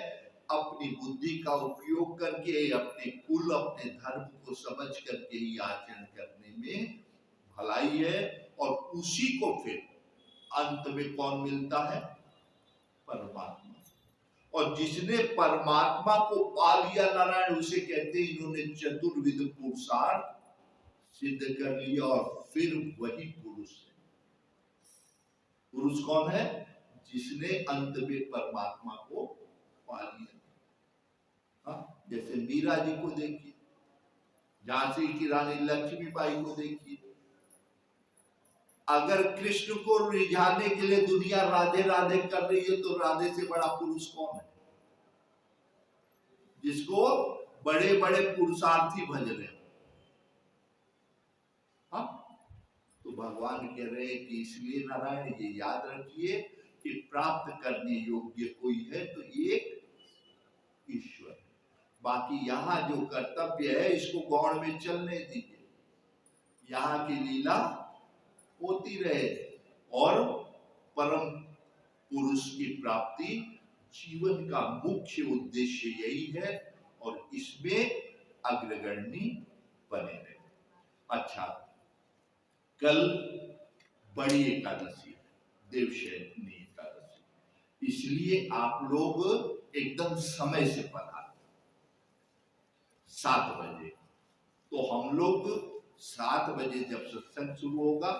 अपनी बुद्धि का उपयोग करके अपने कुल अपने धर्म को समझ करके ही आचरण करने में भलाई है। और उसी को फिर अंत में कौन मिलता है? परमात्मा। और जिसने परमात्मा को पा लिया नारायण, उसे कहते हैं इन्होंने चतुर्विध पुरुषार्थ सिद्ध कर लिया। और फिर वही पुरुष है। पुरुष कौन है? जिसने अंत में परमात्मा को पा लिया। हाँ, जैसे मीरा जी को देखिए, झांसी की रानी लक्ष्मीबाई को देखिए। अगर कृष्ण को रिझाने के लिए दुनिया राधे राधे कर रही है तो राधे से बड़ा पुरुष कौन है? जिसको बड़े बड़े पुरुषार्थी भज रहे हैं। हाँ, तो भगवान कह रहे हैं कि इसलिए नारायण ये याद रखिए कि प्राप्त करने योग्य कोई है तो एक ईश्वर। बाकी यहाँ जो कर्तव्य है इसको गौण में चलने दीजिए, यहाँ की लीला होती रहे। और परम पुरुष की प्राप्ति जीवन का मुख्य उद्देश्य यही है और इसमें अग्रगण्य बने रहे। अच्छा, कल बड़ी एकादशी, देवशयनी एकादशी, इसलिए आप लोग एकदम समय से पधारें 7 बजे। तो हम लोग 7 बजे जब सत्संग शुरू होगा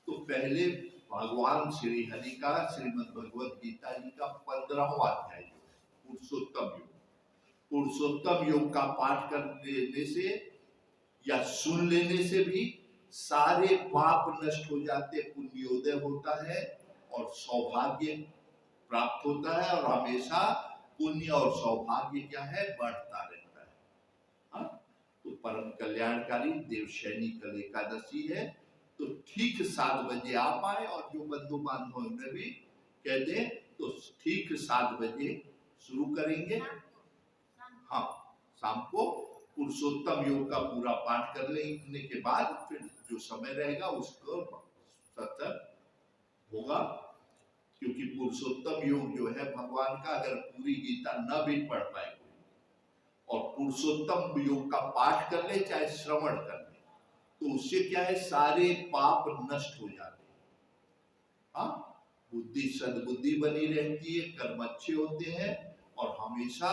तो पहले भगवान श्री हरि का श्रीमद् भगवद गीता जी का 15वां अध्याय पुरुषोत्तम योग, पुरुषोत्तम योग का पाठ कर लेने से या सुन लेने से भी सारे पाप नष्ट हो जाते, पुण्योदय होता है और सौभाग्य प्राप्त होता है। और हमेशा पुण्य और सौभाग्य क्या है? बढ़ता रहता है। हाँ? तो परम कल्याणकारी देवशयनी कल एकादशी है। तो ठीक 7 बजे आप आए और जो बंधु बांधव उन्हें भी कह दे तो ठीक 7 बजे शुरू करेंगे। हाँ, शाम को पुरुषोत्तम योग का पूरा पाठ कर लेने के बाद फिर जो समय रहेगा उसको सत्संग होगा। क्योंकि पुरुषोत्तम योग जो है भगवान का, अगर पूरी गीता न भी पढ़ पाए और पुरुषोत्तम योग का पाठ कर ले चाहे श्रवण कर ले तो उससे क्या है? सारे पाप नष्ट हो जाते हैं। हाँ, बुद्धि सद्बुद्धि बनी रहती है, कर्म अच्छे होते हैं और हमेशा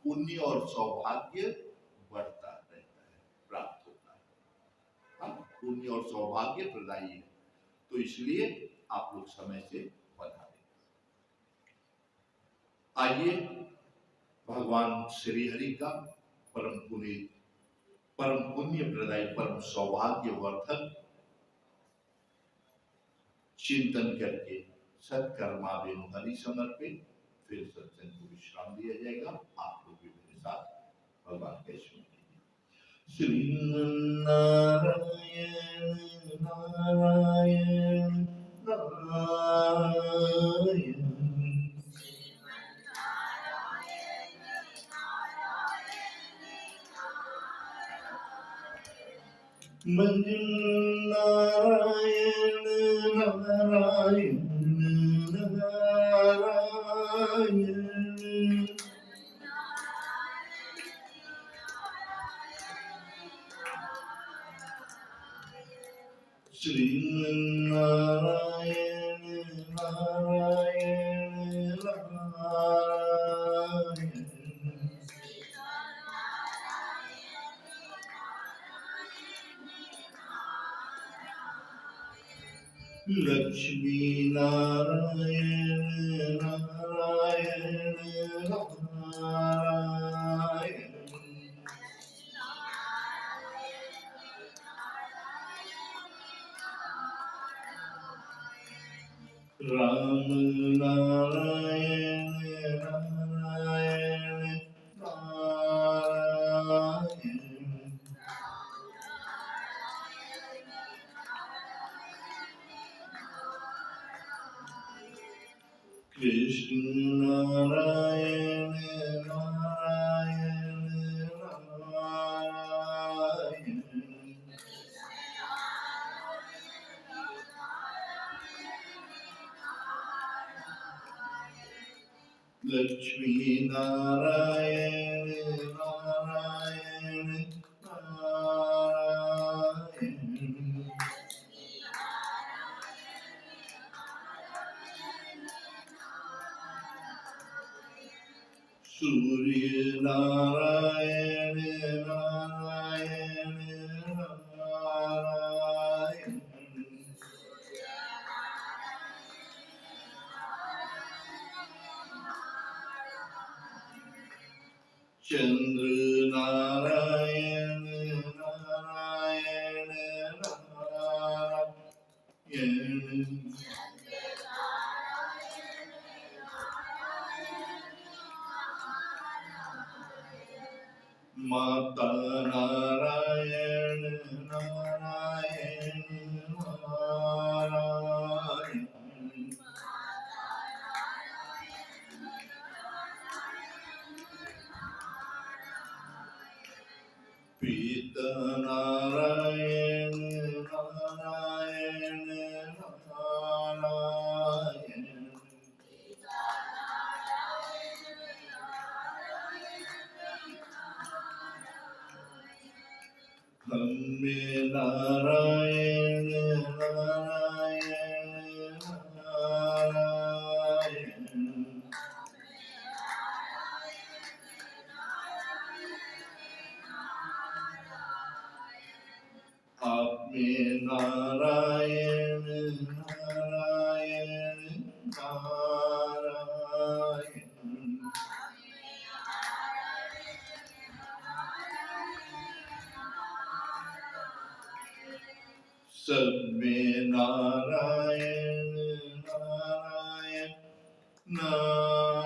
पुण्य और सौभाग्य बढ़ता रहता है, प्राप्त होता है। हाँ, पुण्य और सौभाग्य प्रदायी है। तो इसलिए आप लोग समय से पधारें। आइए भगवान श्री हरि का परम पुनीत, परम पुण्य प्रदायी, परम सौभाग्य वर्धक चिंतन करके सत्कर्मा वेणु हरि समर्पित फिर सत्संग को विश्राम दिया जाएगा। आप लोग भी मेरे साथ भगवान के सुनिए। श्री नारायण नारायण नारायण, मंजुल नारायण नारायण नारायण, श्री नारायण नारायण नारायण, लक्ष्मी नारायण नारायण नारायण। राम नारायण नारायण नारायण। कृष्ण नारायण नारायण नारायण। लक्ष्मी नारायण नारायण नारायण। सूर्य नारायण नारायण नारायण। चंद्र नारायण नारायण नारायण। माता नारायण नारायण नारायण। पिता नारायण नारायण नारायण। हमें नारायण नारायण नारायण। आप में नारायण नारायण नारायण। सब में नारायण नारायण नारायण।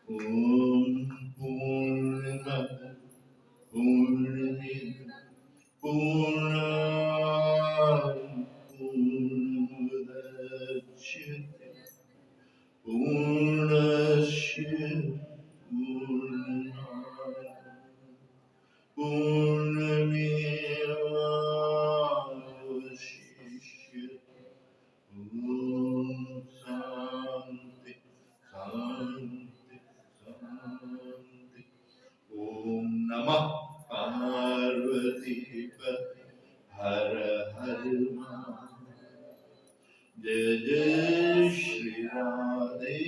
ओम पूर्णमद पूर्णमिदं पूर्णात् पूर्णमुदच्यते पूर्णस्य पूर्णमादाय पूर्णमेवावशिष्यते। ओम शांति शांति शांति। ओम नमः पार्वती पते हर हर महादेव। जय जय श्री राधे